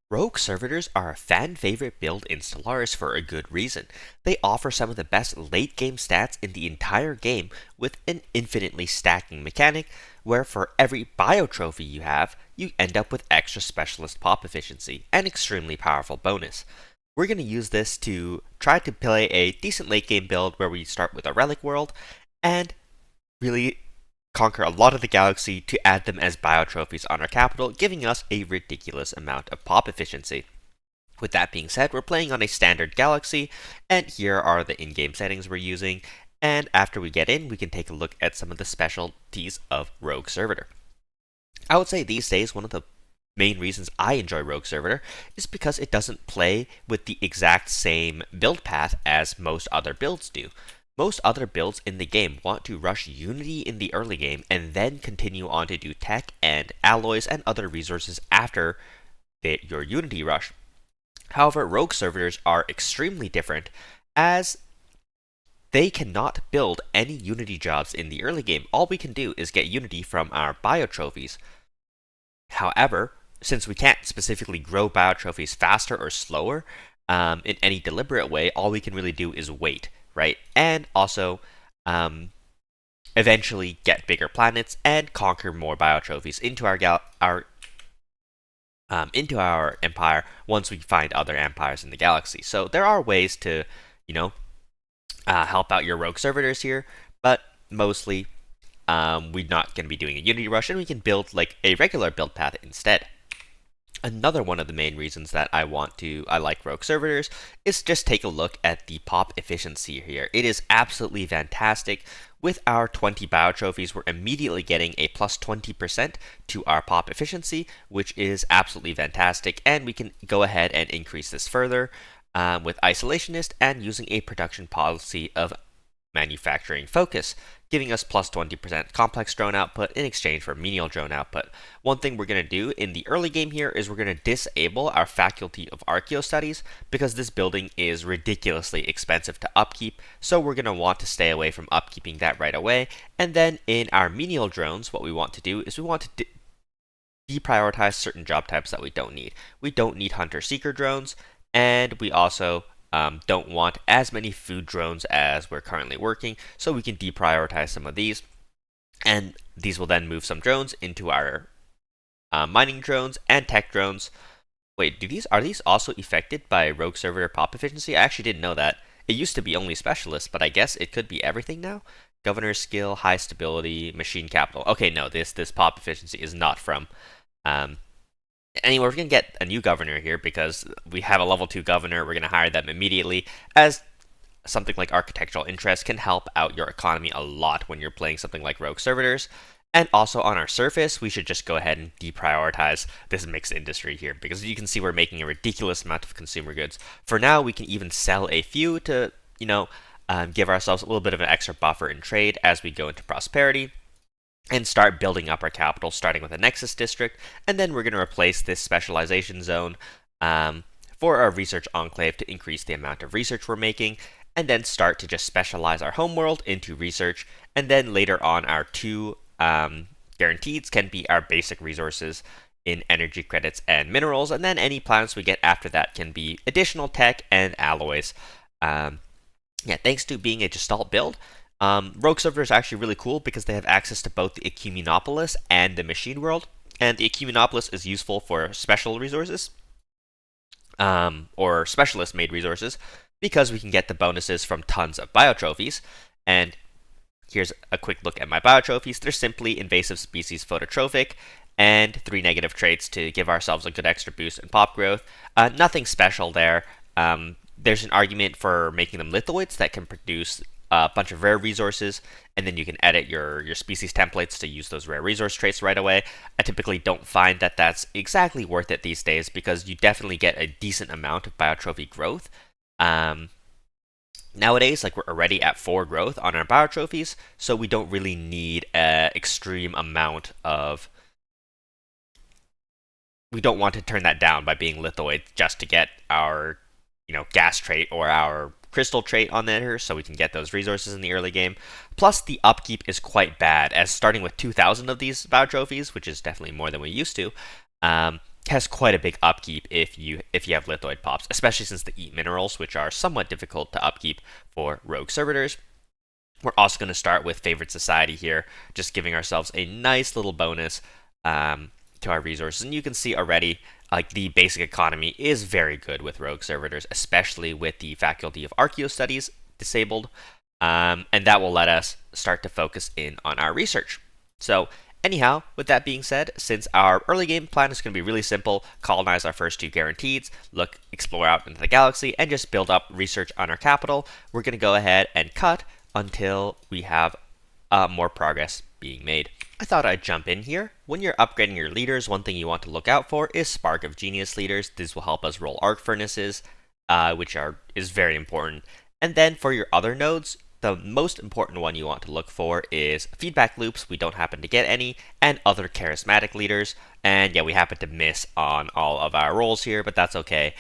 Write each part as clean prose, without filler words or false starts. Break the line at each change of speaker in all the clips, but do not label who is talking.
Rogue Servitors are a fan-favorite build in Stellaris for a good reason. They offer some of the best late-game stats in the entire game with an infinitely stacking mechanic, where for every bio trophy you have, you end up with extra specialist pop efficiency, an extremely powerful bonus. We're going to use this to try to play a decent late-game build where we start with a relic world, and really conquer a lot of the galaxy to add them as bio trophies on our capital, giving us a ridiculous amount of pop efficiency. With that being said, we're playing on a standard galaxy, and here are the in-game settings we're using, and after we get in, we can take a look at some of the specialties of Rogue Servitor. I would say these days one of the main reasons I enjoy Rogue Servitor is because it doesn't play with the exact same build path as most other builds do. Most other builds in the game want to rush Unity in the early game and then continue on to do tech and alloys and other resources after your Unity rush. However, Rogue Servitors are extremely different as they cannot build any Unity jobs in the early game. All we can do is get Unity from our bio trophies. However, since we can't specifically grow bio trophies faster or slower in any deliberate way, all we can really do is wait. Right, and also eventually get bigger planets and conquer more bio trophies into our empire once we find other empires in the galaxy. So there are ways to, help out your rogue servitors here, but mostly we're not going to be doing a Unity rush, and we can build like a regular build path instead. Another one of the main reasons that I like Rogue Servitors is just take a look at the pop efficiency here. It is absolutely fantastic. With our 20 bio trophies, we're immediately getting a plus 20% to our pop efficiency, which is absolutely fantastic, and we can go ahead and increase this further with Isolationist and using a production policy of manufacturing focus, giving us plus 20% complex drone output in exchange for menial drone output. One thing we're going to do in the early game here is we're going to disable our faculty of archaeo studies because this building is ridiculously expensive to upkeep, so we're going to want to stay away from upkeeping that right away. And then in our menial drones, what we want to do is we want to deprioritize certain job types that we don't need. We don't need hunter-seeker drones, and we also don't want as many food drones as we're currently working, so we can deprioritize some of these, and these will then move some drones into our mining drones and tech drones. Wait, are these also affected by Rogue Servitor pop efficiency? I actually didn't know that. It used to be only specialists, but I guess it could be everything now. Governor's skill, high stability, machine capital. Okay, no, this pop efficiency is not from anyway, we're going to get a new governor here because we have a level 2 governor. We're going to hire them immediately, as something like architectural interest can help out your economy a lot when you're playing something like Rogue Servitors. And also on our surface, we should just go ahead and deprioritize this mixed industry here because you can see we're making a ridiculous amount of consumer goods. For now, we can even sell a few to, give ourselves a little bit of an extra buffer in trade as we go into prosperity, and start building up our capital, starting with a Nexus District, and then we're going to replace this specialization zone for our research enclave to increase the amount of research we're making, and then start to just specialize our homeworld into research, and then later on our two guaranteeds can be our basic resources in energy credits and minerals, and then any planets we get after that can be additional tech and alloys. Thanks to being a Gestalt build, Rogue Servitor is actually really cool because they have access to both the Ecumenopolis and the Machine World, and the Ecumenopolis is useful for special resources, or specialist-made resources, because we can get the bonuses from tons of biotrophies. And here's a quick look at my biotrophies. They're simply invasive species phototrophic, and 3 negative traits to give ourselves a good extra boost in pop growth. Nothing special there. There's an argument for making them lithoids that can produce a bunch of rare resources, and then you can edit your species templates to use those rare resource traits right away. I typically don't find that that's exactly worth it these days because you definitely get a decent amount of biotrophy growth. Nowadays, like, we're already at 4 growth on our biotrophies, so we don't really need an extreme amount of... We don't want to turn that down by being lithoid just to get our, gas trait or our crystal trait on there, so we can get those resources in the early game. Plus, the upkeep is quite bad, as starting with 2,000 of these biotrophies, which is definitely more than we used to, has quite a big upkeep if you have lithoid pops, especially since they eat minerals, which are somewhat difficult to upkeep for rogue servitors. We're also going to start with Favorite Society here, just giving ourselves a nice little bonus to our resources. And you can see already, like, the basic economy is very good with rogue servitors, especially with the faculty of archaeo studies disabled. And that will let us start to focus in on our research. So anyhow, with that being said, since our early game plan is going to be really simple, colonize our first 2 guaranteeds, explore out into the galaxy, and just build up research on our capital, we're going to go ahead and cut until we have more progress being made. I thought I'd jump in here. When you're upgrading your leaders, one thing you want to look out for is Spark of Genius leaders. This will help us roll arc furnaces, which is very important. And then for your other nodes, the most important one you want to look for is feedback loops. We don't happen to get any, and other charismatic leaders. And yeah, we happen to miss on all of our rolls here, but that's okay.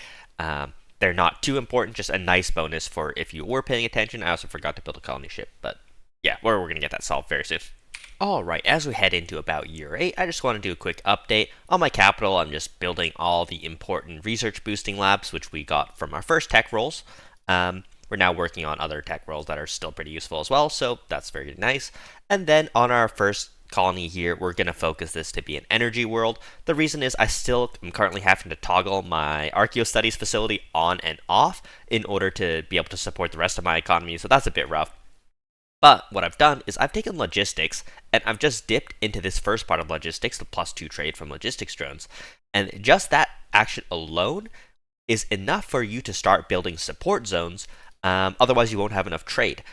They're not too important, just a nice bonus for if you were paying attention. I also forgot to build a colony ship, but yeah, we're going to get that solved very soon. Alright, as we head into about year 8, I just want to do a quick update. On my capital, I'm just building all the important research boosting labs, which we got from our first tech rolls. We're now working on other tech rolls that are still pretty useful as well, so that's very nice. And then on our first colony here, we're going to focus this to be an energy world. The reason is I still am currently having to toggle my archaeo studies facility on and off in order to be able to support the rest of my economy, so that's a bit rough. But what I've done is I've taken logistics and I've just dipped into this first part of logistics, the +2 trade from logistics drones. And just that action alone is enough for you to start building support zones. Otherwise, you won't have enough trade.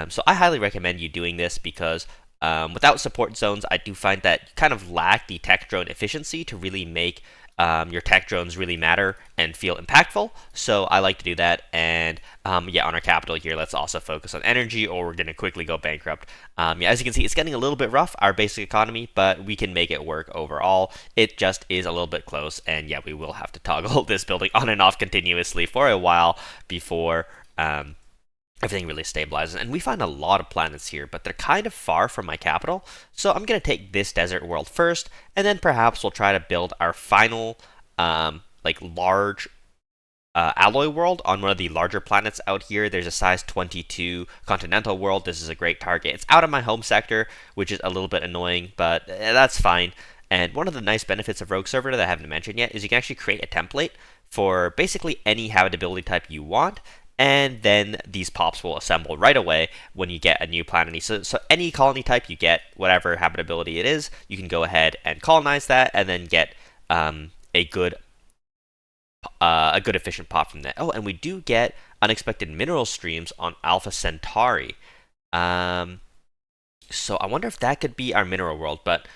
So I highly recommend you doing this because without support zones, I do find that you kind of lack the tech drone efficiency to really make your tech drones really matter and feel impactful. So I like to do that. And yeah, on our capital here, let's also focus on energy or we're going to quickly go bankrupt. Yeah, as you can see, it's getting a little bit rough, our basic economy, but we can make it work overall. It just is a little bit close. And yeah, we will have to toggle this building on and off continuously for a while before everything really stabilizes. And we find a lot of planets here, but they're kind of far from my capital. So I'm going to take this desert world first, and then perhaps we'll try to build our final, large alloy world on one of the larger planets out here. There's a size 22 continental world. This is a great target. It's out of my home sector, which is a little bit annoying, but that's fine. And one of the nice benefits of Rogue Servitor that I haven't mentioned yet is you can actually create a template for basically any habitability type you want. And then these pops will assemble right away when you get a new planet. So any colony type you get, whatever habitability it is, you can go ahead and colonize that, and then get a good efficient pop from that. Oh, and we do get unexpected mineral streams on Alpha Centauri. So I wonder if that could be our mineral world. But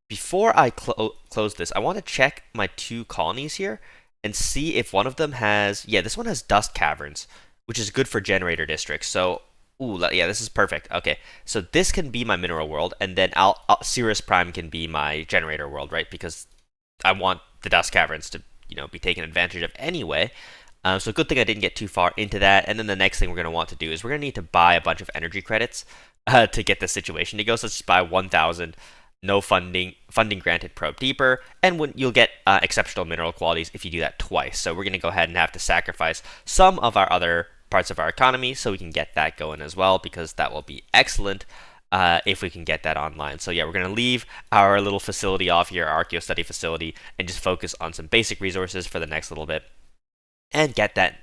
before I close this, I want to check my 2 colonies here and see if one of them has. Yeah, this one has dust caverns, which is good for generator districts. So, yeah, this is perfect. Okay, so this can be my mineral world, and then Cirrus Prime can be my generator world, right? Because I want the dust caverns to, be taken advantage of anyway. So good thing I didn't get too far into that. And then the next thing we're going to want to do is we're going to need to buy a bunch of energy credits to get this situation to go. So let's just buy 1,000. No funding granted, probe deeper, and you'll get exceptional mineral qualities if you do that twice. So we're going to go ahead and have to sacrifice some of our other parts of our economy so we can get that going as well, because that will be excellent if we can get that online. So yeah, we're going to leave our little facility off here, our archaeo study facility, and just focus on some basic resources for the next little bit and get that,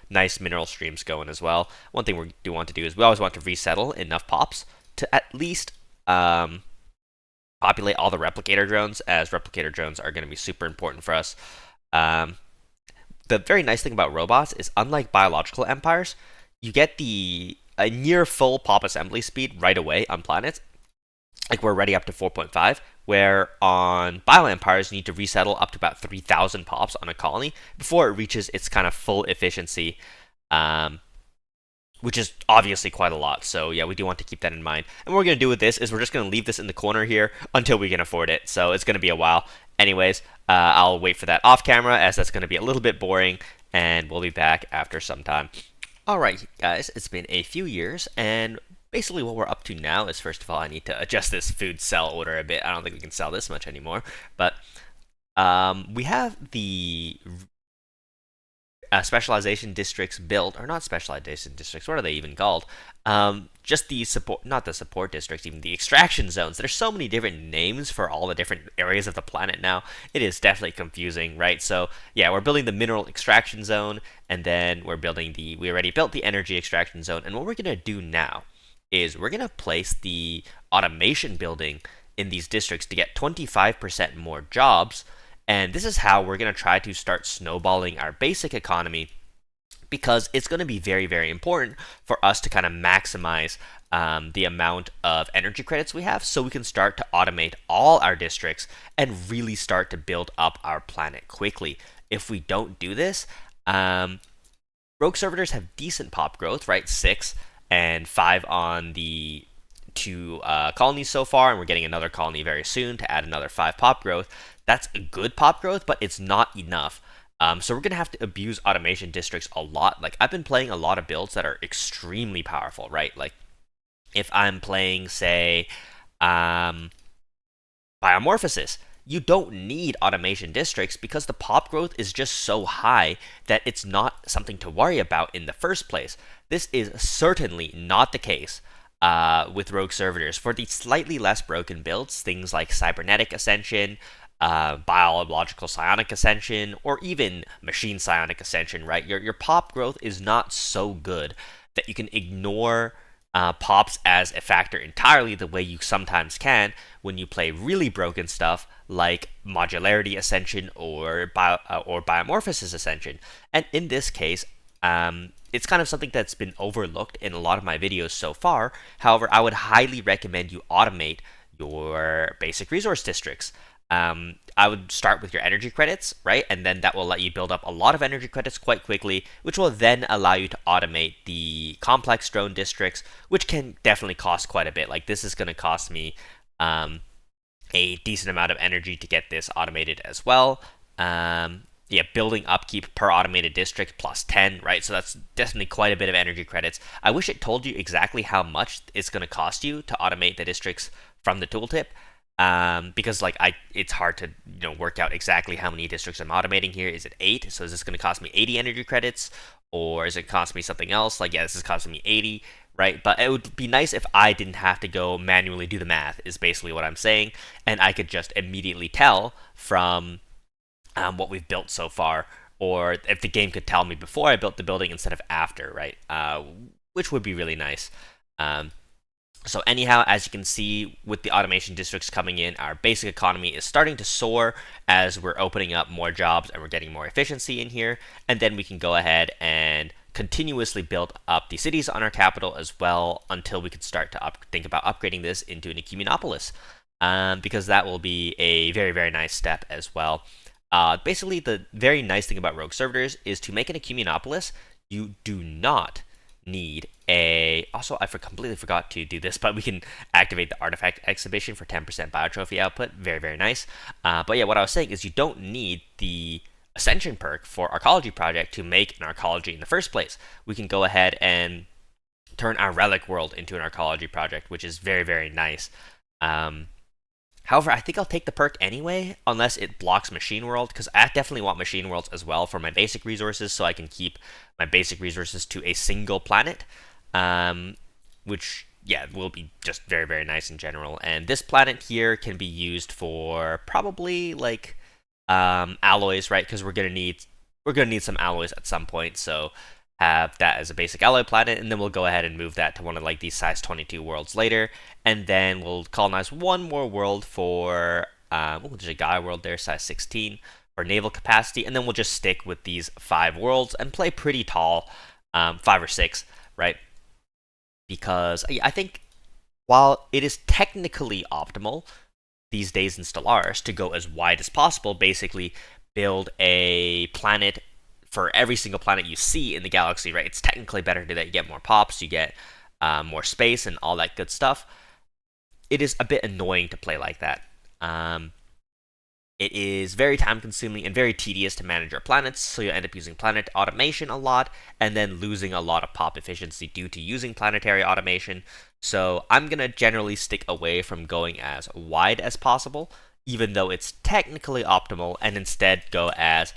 nice mineral streams going as well. One thing we do want to do is we always want to resettle enough pops to at least populate all the replicator drones, as replicator drones are going to be super important for us. The very nice thing about robots is, unlike biological empires, you get a near full pop assembly speed right away on planets. Like, we're already up to 4.5, where on bio empires you need to resettle up to about 3,000 pops on a colony before it reaches its kind of full efficiency, which is obviously quite a lot. So yeah, we do want to keep that in mind. And what we're going to do with this is we're just going to leave this in the corner here until we can afford it. So it's going to be a while. Anyways, I'll wait for that off camera, as that's going to be a little bit boring, and we'll be back after some time. Alright guys, it's been a few years, and basically what we're up to now is, first of all, I need to adjust this food sell order a bit. I don't think we can sell this much anymore, but We have the specialization districts built, or not specialization districts, what are they even called? Just the support, not the support districts, even the extraction zones. There's so many different names for all the different areas of the planet now. It is definitely confusing, right? So yeah, we're building the mineral extraction zone, and then we already built the energy extraction zone, and what we're gonna do now is we're gonna place the automation building in these districts to get 25% more jobs, and this is how we're going to try to start snowballing our basic economy, because it's going to be very, very important for us to kind of maximize the amount of energy credits we have, so we can start to automate all our districts and really start to build up our planet quickly. If we don't do this, rogue servitors have decent pop growth, right? 6 and 5 on the 2 colonies so far, and we're getting another colony very soon to add another 5 pop growth. That's a good pop growth, but it's not enough. So we're going to have to abuse automation districts a lot. Like, I've been playing a lot of builds that are extremely powerful, right? Like, if I'm playing, say, Biomorphosis, you don't need automation districts because the pop growth is just so high that it's not something to worry about in the first place. This is certainly not the case with Rogue Servitors. For the slightly less broken builds, things like Cybernetic Ascension, biological psionic ascension, or even machine psionic ascension, right? Your pop growth is not so good that you can ignore pops as a factor entirely, the way you sometimes can when you play really broken stuff like modularity ascension or biomorphosis ascension. And in this case, it's kind of something that's been overlooked in a lot of my videos so far. However, I would highly recommend you automate your basic resource districts. I would start with your energy credits, right? And then that will let you build up a lot of energy credits quite quickly, which will then allow you to automate the complex drone districts, which can definitely cost quite a bit. Like, this is going to cost me a decent amount of energy to get this automated as well. Yeah, building upkeep per automated district plus 10, right? So that's definitely quite a bit of energy credits. I wish it told you exactly how much it's going to cost you to automate the districts from the tooltip. Because it's hard to work out exactly how many districts I'm automating here. Is it 8? So is this going to cost me 80 energy credits, or is it cost me something else? Like, yeah, this is costing me 80, right? But it would be nice if I didn't have to go manually do the math, is basically what I'm saying, and I could just immediately tell from what we've built so far, or if the game could tell me before I built the building instead of after, right? Which would be really nice. So anyhow, as you can see, with the automation districts coming in, our basic economy is starting to soar as we're opening up more jobs and we're getting more efficiency in here. And then we can go ahead and continuously build up the cities on our capital as well, until we can start to think about upgrading this into an ecumenopolis, because that will be a very, very nice step as well. Basically, the very nice thing about Rogue Servitors is to make an ecumenopolis, you do not need also, I completely forgot to do this, but we can activate the artifact exhibition for 10% biotrophy output. Very, very nice. But yeah, what I was saying is you don't need the ascension perk for arcology project to make an arcology in the first place. We can go ahead and turn our relic world into an arcology project, which is very, very nice. However, I think I'll take the perk anyway, unless it blocks Machine World, because I definitely want Machine Worlds as well for my basic resources, so I can keep my basic resources to a single planet, which, yeah, will be just very, very nice in general. And this planet here can be used for probably, like, alloys, right? Because we're gonna need some alloys at some point, so have that as a basic alloy planet, and then we'll go ahead and move that to one of like these size 22 worlds later, and then we'll colonize one more world for there's a Gaia world there, size 16 for naval capacity, and then we'll just stick with these 5 worlds and play pretty tall, 5 or 6, right? Because I think while it is technically optimal these days in Stellaris to go as wide as possible, basically build a planet for every single planet you see in the galaxy, right? It's technically better to do that. You get more pops, you get more space, and all that good stuff. It is a bit annoying to play like that. It is very time-consuming and very tedious to manage your planets, so you end up using planet automation a lot, and then losing a lot of pop efficiency due to using planetary automation. So I'm going to generally stick away from going as wide as possible even though it's technically optimal, and instead go as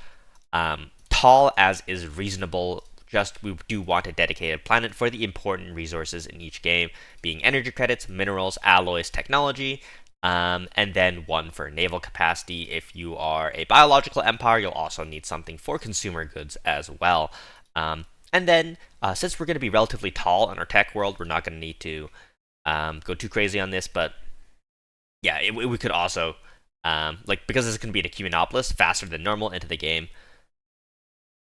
tall as is reasonable. Just we do want a dedicated planet for the important resources in each game, being energy credits, minerals, alloys, technology, and then one for naval capacity. If you are a biological empire, you'll also need something for consumer goods as well. And then, since we're going to be relatively tall in our tech world, we're not going to need to go too crazy on this, but yeah, we could also, because this is going to be an Ecumenopolis faster than normal into the game,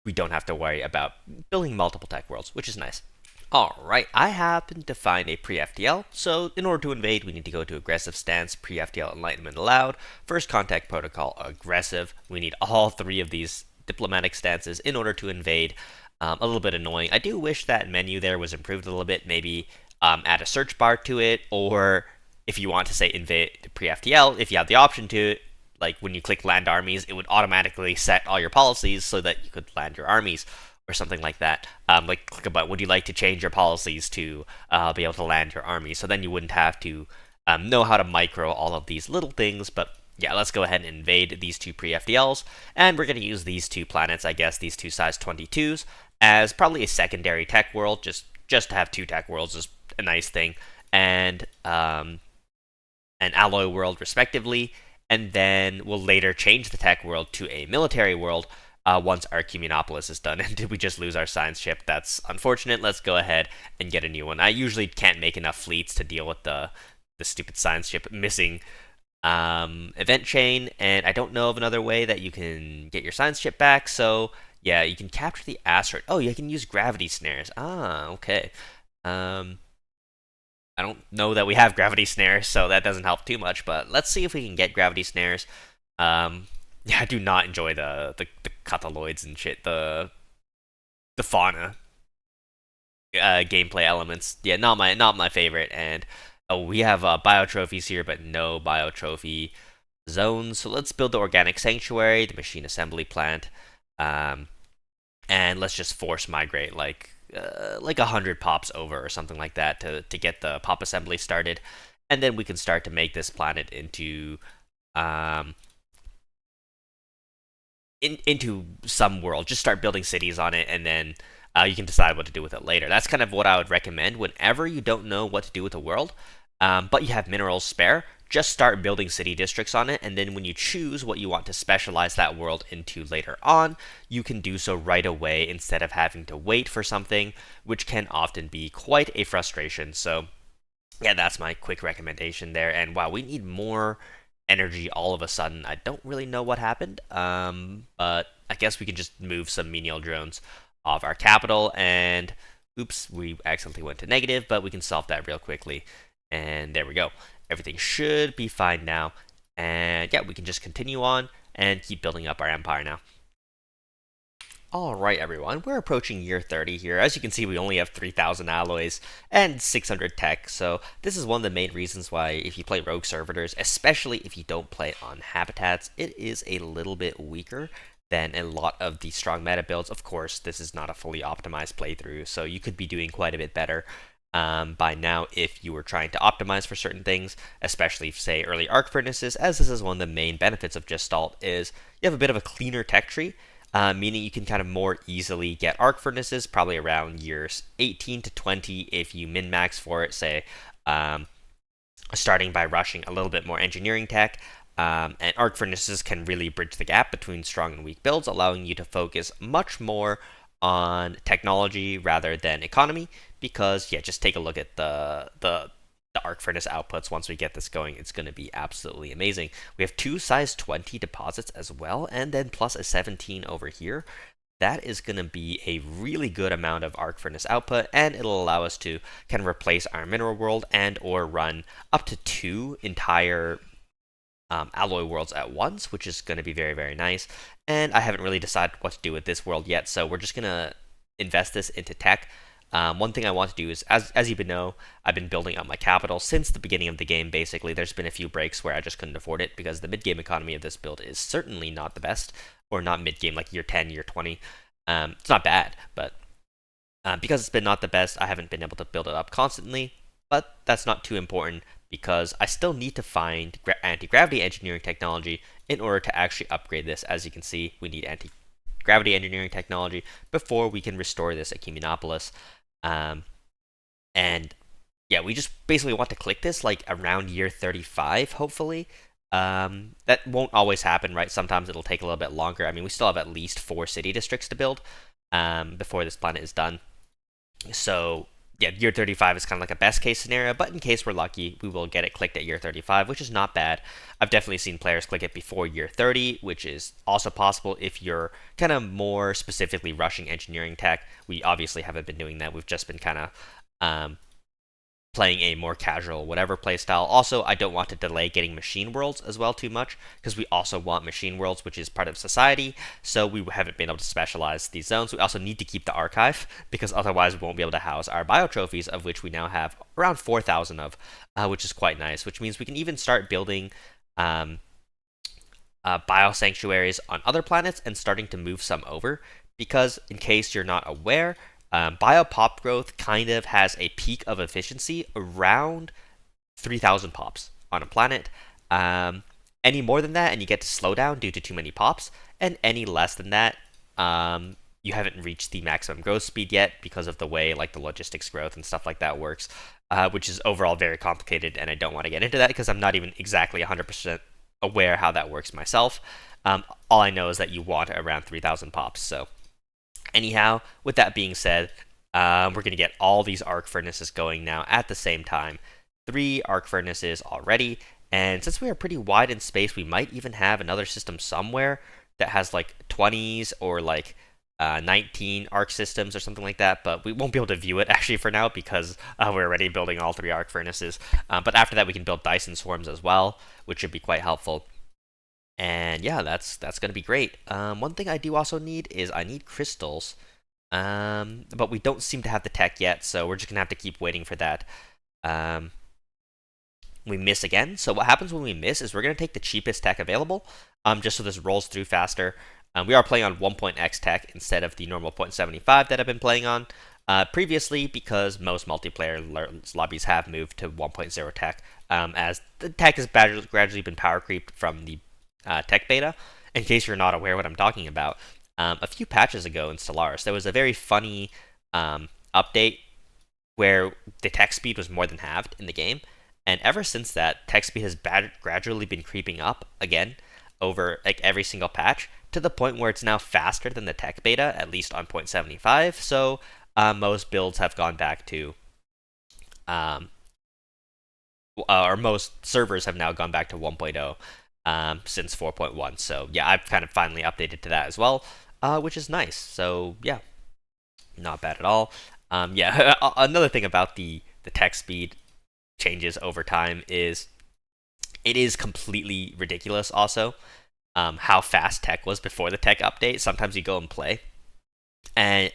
we don't have to worry about building multiple tech worlds, which is nice. Alright, I happen to find a pre-FTL, so in order to invade, we need to go to aggressive stance, pre-FTL enlightenment allowed, first contact protocol aggressive. We need all three of these diplomatic stances in order to invade. A little bit annoying. I do wish that menu there was improved a little bit, maybe add a search bar to it, or if you want to say invade pre-FTL, if you have the option to, like when you click land armies, it would automatically set all your policies so that you could land your armies or something like that. Like click about, would you like to change your policies to be able to land your army? So then you wouldn't have to know how to micro all of these little things. But yeah, let's go ahead and invade these two pre-FDLs, and we're going to use these two planets, I guess, these two size 22s, as probably a secondary tech world. Just to have two tech worlds is a nice thing, and an alloy world respectively. And then we'll later change the tech world to a military world once our Ecumenopolis is done. And did we just lose our science ship? That's unfortunate. Let's go ahead and get a new one. I usually can't make enough fleets to deal with the stupid science ship missing event chain, and I don't know of another way that you can get your science ship back. So yeah, you can capture the asteroid. Oh, you can use gravity snares. Ah, okay. I don't know that we have gravity snares, so that doesn't help too much, but let's see if we can get gravity snares. Yeah, I do not enjoy the Cataloids and shit, the fauna gameplay elements. Yeah, not my favorite. And oh, we have bio trophies here, but no bio trophy zones. So let's build the organic sanctuary, the machine assembly plant, and let's just force migrate like 100 pops over or something like that to get the pop assembly started, and then we can start to make this planet into into some world. Just start building cities on it, and then you can decide what to do with it later. That's kind of what I would recommend whenever you don't know what to do with a world, but you have minerals spare. Just start building city districts on it, and then when you choose what you want to specialize that world into later on, you can do so right away instead of having to wait for something, which can often be quite a frustration. So yeah, that's my quick recommendation there. And wow, we need more energy all of a sudden. I don't really know what happened, but I guess we can just move some menial drones off our capital, and oops, we accidentally went to negative, but we can solve that real quickly. And there we go. Everything should be fine now. And yeah, we can just continue on and keep building up our empire now. Alright everyone, we're approaching year 30 here. As you can see, we only have 3,000 alloys and 600 tech, so this is one of the main reasons why if you play Rogue Servitors, especially if you don't play on Habitats, it is a little bit weaker than a lot of the strong meta builds. Of course, this is not a fully optimized playthrough, so you could be doing quite a bit better by now if you were trying to optimize for certain things, especially say early arc furnaces, as this is one of the main benefits of Gestalt, is you have a bit of a cleaner tech tree, meaning you can kind of more easily get arc furnaces probably around years 18 to 20 if you min-max for it, say starting by rushing a little bit more engineering tech. And arc furnaces can really bridge the gap between strong and weak builds, allowing you to focus much more on technology rather than economy, because yeah, just take a look at the arc furnace outputs. Once we get this going, it's going to be absolutely amazing. We have two size 20 deposits as well, and then plus a 17 over here. That is going to be a really good amount of arc furnace output, and it'll allow us to kind of replace our mineral world and or run up to 2 entire alloy worlds at once, which is going to be very, very nice. And I haven't really decided what to do with this world yet, so we're just going to invest this into tech. One thing I want to do is, as you know, I've been building up my capital since the beginning of the game, basically. There's been a few breaks where I just couldn't afford it, because the mid-game economy of this build is certainly not the best, or not mid-game, like year 10, year 20. It's not bad, but because it's been not the best, I haven't been able to build it up constantly, but that's not too important, because I still need to find anti-gravity engineering technology in order to actually upgrade this. As you can see, we need anti-gravity engineering technology before we can restore this at Cumulonipolis. And yeah, we just basically want to click this like around year 35, hopefully. That won't always happen, right? Sometimes it'll take a little bit longer. I mean, we still have at least 4 city districts to build before this planet is done. So yeah, year 35 is kind of like a best case scenario, but in case we're lucky, we will get it clicked at year 35, which is not bad. I've definitely seen players click it before year 30, which is also possible if you're kind of more specifically rushing engineering tech. We obviously haven't been doing that. We've just been kind of playing a more casual whatever playstyle. Also, I don't want to delay getting machine worlds as well too much, because we also want machine worlds, which is part of society, so we haven't been able to specialize these zones. We also need to keep the archive, because otherwise we won't be able to house our bio trophies, of which we now have around 4,000 of, which is quite nice, which means we can even start building bio sanctuaries on other planets and starting to move some over, because in case you're not aware, biopop growth kind of has a peak of efficiency around 3,000 pops on a planet. Any more than that, and you get to slow down due to too many pops, and any less than that, you haven't reached the maximum growth speed yet because of the way like the logistics growth and stuff like that works, which is overall very complicated, and I don't want to get into that because I'm not even exactly 100% aware how that works myself. All I know is that you want around 3,000 pops, so anyhow, with that being said, we're going to get all these arc furnaces going now at the same time. 3 arc furnaces already, and since we are pretty wide in space, we might even have another system somewhere that has like 20s or like 19 arc systems or something like that, but we won't be able to view it actually for now because we're already building all 3 arc furnaces. But after that, we can build Dyson swarms as well, which should be quite helpful. And yeah, that's going to be great. One thing I do also need is I need crystals, but we don't seem to have the tech yet, so we're just going to have to keep waiting for that. We miss again. So what happens when we miss is we're going to take the cheapest tech available, just so this rolls through faster. We are playing on 1.x tech instead of the normal 0.75 that I've been playing on previously, because most multiplayer lobbies have moved to 1.0 tech, as the tech has gradually been power creeped from the tech beta. In case you're not aware what I'm talking about, a few patches ago in Stellaris, there was a very funny update where the tech speed was more than halved in the game, and ever since that, tech speed has gradually been creeping up again over like every single patch, to the point where it's now faster than the tech beta, at least on 0.75. So most builds have gone back to or most servers have now gone back to 1.0 since 4.1. So yeah, I've kind of finally updated to that as well, which is nice. So yeah, not bad at all. Yeah, another thing about the tech speed changes over time is it is completely ridiculous also how fast tech was before the tech update. Sometimes you go and play, and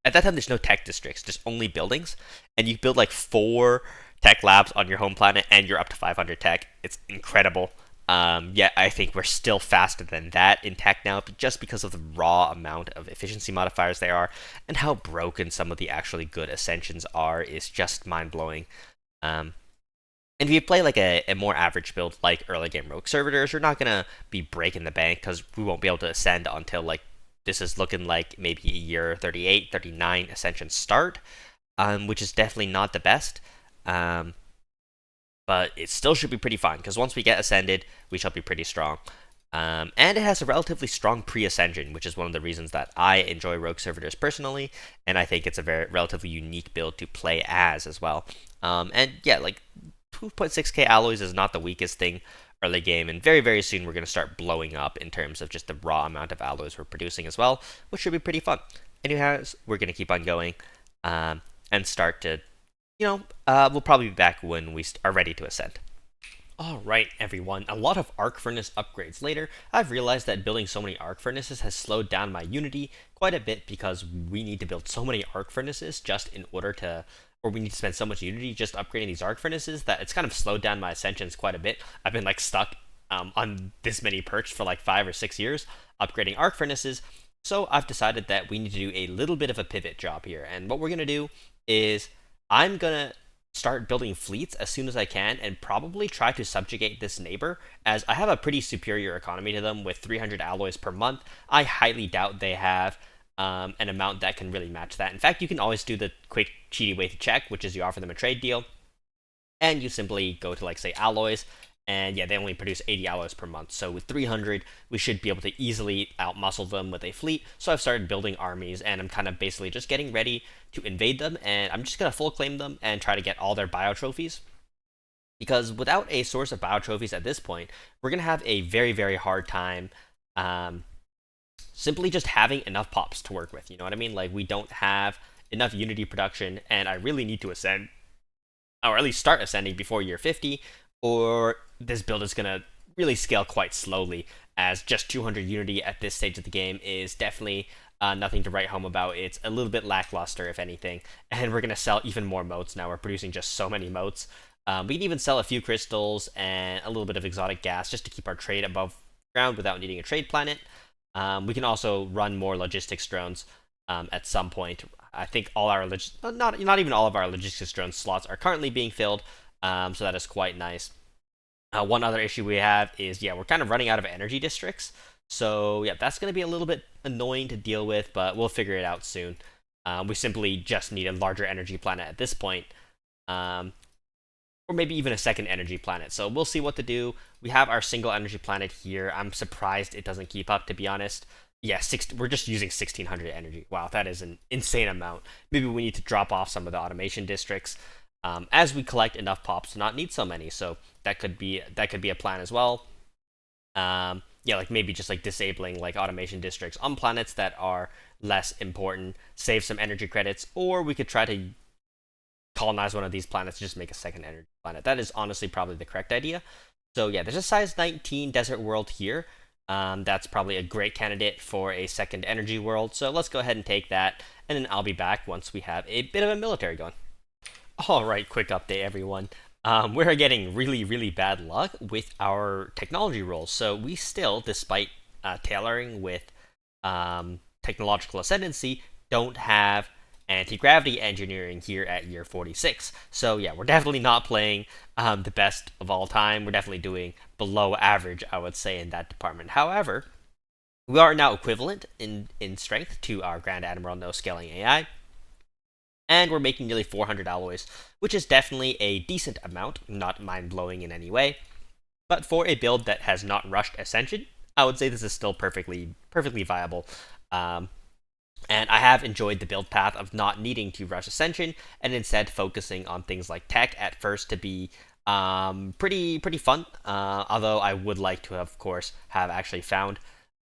at that time there's no tech districts, just only buildings, and you build like 4 tech labs on your home planet and you're up to 500 tech. It's incredible. Yeah, I think we're still faster than that in tech now, just because of the raw amount of efficiency modifiers there are, and how broken some of the actually good ascensions are is just mind-blowing. And if you play like a more average build like early game Rogue Servitors, you're not going to be breaking the bank, because we won't be able to ascend until like this is looking like maybe a year 38, 39 ascension start, which is definitely not the best. But it still should be pretty fun, because once we get ascended, we shall be pretty strong. And it has a relatively strong pre-ascension, which is one of the reasons that I enjoy Rogue Servitors personally, and I think it's a very relatively unique build to play as well. And yeah, like 2.6k alloys is not the weakest thing early game, and very, very soon we're going to start blowing up in terms of just the raw amount of alloys we're producing as well, which should be pretty fun. Anyways, we're going to keep on going and start to, we'll probably be back when we are ready to ascend. Alright everyone, a lot of arc furnace upgrades later, I've realized that building so many arc furnaces has slowed down my Unity quite a bit, because we need to build so many arc furnaces just in order to, or we need to spend so much Unity just upgrading these arc furnaces, that it's kind of slowed down my ascensions quite a bit. I've been like stuck on this many perch for like 5 or 6 years upgrading arc furnaces, so I've decided that we need to do a little bit of a pivot job here, and what we're going to do is I'm going to start building fleets as soon as I can and probably try to subjugate this neighbor, as I have a pretty superior economy to them with 300 alloys per month. I highly doubt they have an amount that can really match that. In fact, you can always do the quick cheaty way to check, which is you offer them a trade deal, and you simply go to, like, say, alloys, and yeah, they only produce 80 alloys per month. So with 300, we should be able to easily outmuscle them with a fleet. So I've started building armies, and I'm kind of basically just getting ready to invade them, and I'm just going to full claim them and try to get all their bio trophies. Because without a source of bio trophies at this point, we're going to have a very, very hard time simply just having enough pops to work with. You know what I mean? Like, we don't have enough Unity production, and I really need to ascend, or at least start ascending before year 50, or this build is going to really scale quite slowly, as just 200 Unity at this stage of the game is definitely nothing to write home about. It's a little bit lackluster, if anything, and we're going to sell even more motes now. We're producing just so many motes. We can even sell a few crystals and a little bit of exotic gas just to keep our trade above ground without needing a trade planet. We can also run more logistics drones at some point. I think all our not even all of our logistics drone slots are currently being filled, so that is quite nice. One other issue we have is, yeah, we're kind of running out of energy districts. So yeah, that's going to be a little bit annoying to deal with, but we'll figure it out soon. We simply just need a larger energy planet at this point, or maybe even a second energy planet. So we'll see what to do. We have our single energy planet here. I'm surprised it doesn't keep up, to be honest. Yeah, we're just using 1600 energy. Wow, that is an insane amount. Maybe we need to drop off some of the automation districts as we collect enough pops to not need so many. So that could be a plan as well. Yeah, like maybe just like disabling like automation districts on planets that are less important, save some energy credits, or we could try to colonize one of these planets, just make a second energy planet. That is honestly probably the correct idea. So yeah, there's a size 19 desert world here. That's probably a great candidate for a second energy world. So let's go ahead and take that, and then I'll be back once we have a bit of a military going. All right, quick update, everyone. We're getting really, really bad luck with our technology rolls. So we still, despite tailoring with technological ascendancy, don't have anti-gravity engineering here at year 46. So yeah, we're definitely not playing the best of all time. We're definitely doing below average, I would say, in that department. However, we are now equivalent in strength to our Grand Admiral no scaling AI, and we're making nearly 400 alloys, which is definitely a decent amount, not mind-blowing in any way. But for a build that has not rushed Ascension, I would say this is still perfectly viable. And I have enjoyed the build path of not needing to rush Ascension and instead focusing on things like tech at first to be pretty fun. Although I would like to, of course, have actually found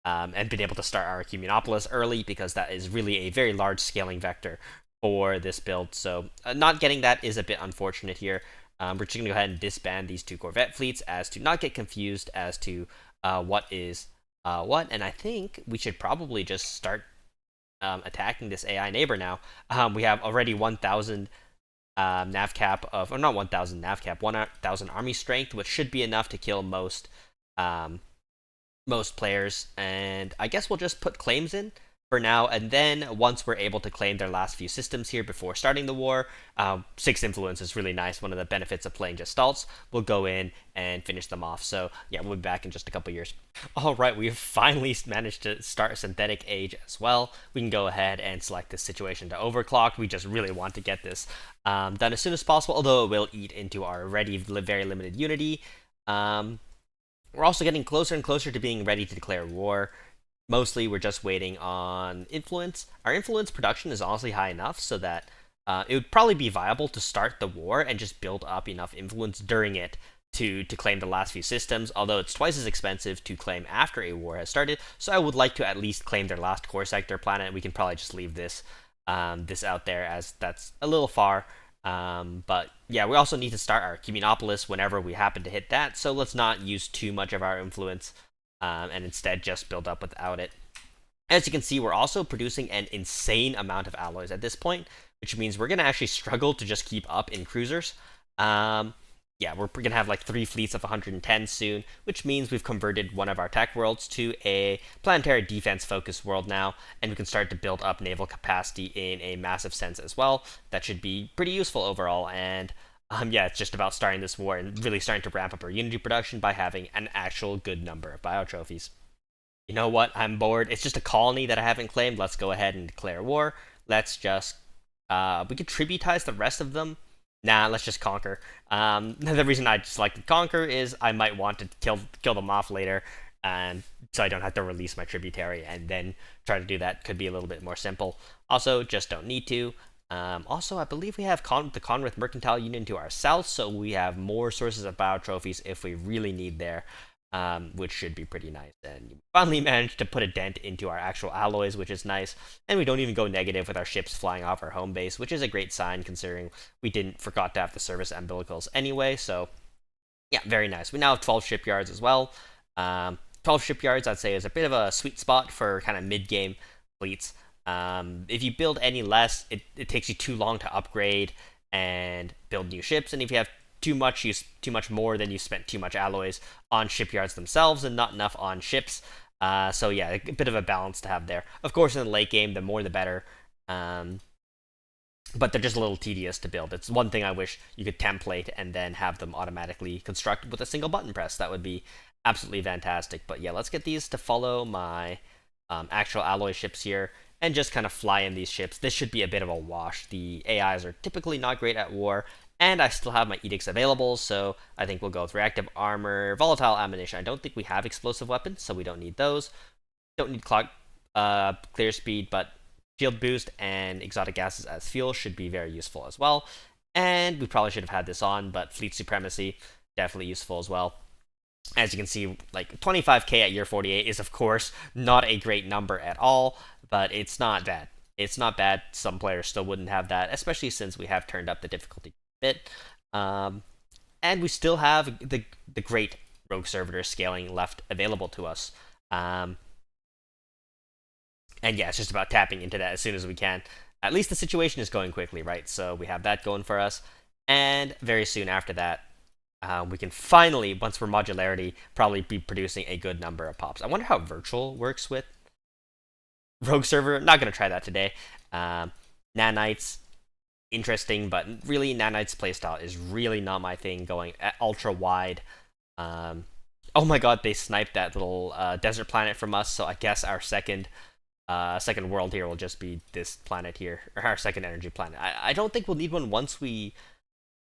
and been able to start our Cumulonipolis early, because that is really a very large scaling vector for this build. So not getting that is a bit unfortunate here. We're just going to go ahead and disband these two Corvette fleets as to not get confused as to what is what. And I think we should probably just start attacking this AI neighbor now. We have already 1,000 nav cap of, or not 1,000 nav cap, 1,000 army strength, which should be enough to kill most players. And I guess we'll just put claims in for now, and then once we're able to claim their last few systems here before starting the war, 6 influence is really nice. One of the benefits of playing Gestalts. We'll go in and finish them off. So yeah, we'll be back in just a couple years. All right, we've finally managed to start Synthetic Age as well. We can go ahead and select this situation to overclock. We just really want to get this done as soon as possible, although it will eat into our already very limited Unity. We're also getting closer and closer to being ready to declare war. Mostly, we're just waiting on influence. Our influence production is honestly high enough so that it would probably be viable to start the war and just build up enough influence during it to claim the last few systems, although it's twice as expensive to claim after a war has started. So I would like to at least claim their last core sector planet. We can probably just leave this out there, as that's a little far. But yeah, we also need to start our Cumulonipolis whenever we happen to hit that, so let's not use too much of our influence. And instead just build up without it. As you can see, we're also producing an insane amount of alloys at this point, which means we're going to actually struggle to just keep up in cruisers. Yeah, we're going to have like 3 fleets of 110 soon, which means we've converted one of our tech worlds to a planetary defense-focused world now, and we can start to build up naval capacity in a massive sense as well. That should be pretty useful overall, and Yeah, it's just about starting this war and really starting to ramp up our Unity production by having an actual good number of bio trophies. You know what? I'm bored. It's just a colony that I haven't claimed. Let's go ahead and declare war. Let's just we could tributize the rest of them. Nah, let's just conquer. The reason I just like to conquer is I might want to kill them off later, and so I don't have to release my tributary and then try to do that. Could be a little bit more simple. Also, just don't need to. Also, I believe we have the Conrath Mercantile Union to our south, so we have more sources of bio trophies if we really need there, which should be pretty nice. And we finally managed to put a dent into our actual alloys, which is nice. And we don't even go negative with our ships flying off our home base, which is a great sign considering we forgot to have the service umbilicals anyway. So, yeah, very nice. We now have 12 shipyards as well. 12 shipyards, I'd say, is a bit of a sweet spot for kind of mid-game fleets. If you build any less, it takes you too long to upgrade and build new ships, and if you have too much more, then you spent too much alloys on shipyards themselves and not enough on ships. So yeah, a bit of a balance to have there. Of course, in the late game, the more the better. But they're just a little tedious to build. It's one thing I wish you could template and then have them automatically constructed with a single button press. That would be absolutely fantastic. But yeah, let's get these to follow my actual alloy ships here and just kind of fly in these ships. This should be a bit of a wash. The AIs are typically not great at war, and I still have my edicts available, so I think we'll go with reactive armor, volatile ammunition. I don't think we have explosive weapons, so we don't need those. Don't need clear speed, but shield boost and exotic gases as fuel should be very useful as well. And we probably should have had this on, but fleet supremacy, definitely useful as well. As you can see, like 25k at year 48 is of course not a great number at all, but it's not bad. It's not bad. Some players still wouldn't have that, especially since we have turned up the difficulty a bit. And we still have the great Rogue Servitor scaling left available to us. And yeah, it's just about tapping into that as soon as we can. At least the situation is going quickly, right? So we have that going for us. And very soon after that, we can finally, once we're modularity, probably be producing a good number of pops. I wonder how virtual works with Rogue Server. Not going to try that today. Nanites, interesting, but really Nanite's playstyle is really not my thing, going ultra wide. Oh my god, they sniped that little desert planet from us, so I guess our second world here will just be this planet here, or our second energy planet. I don't think we'll need one once we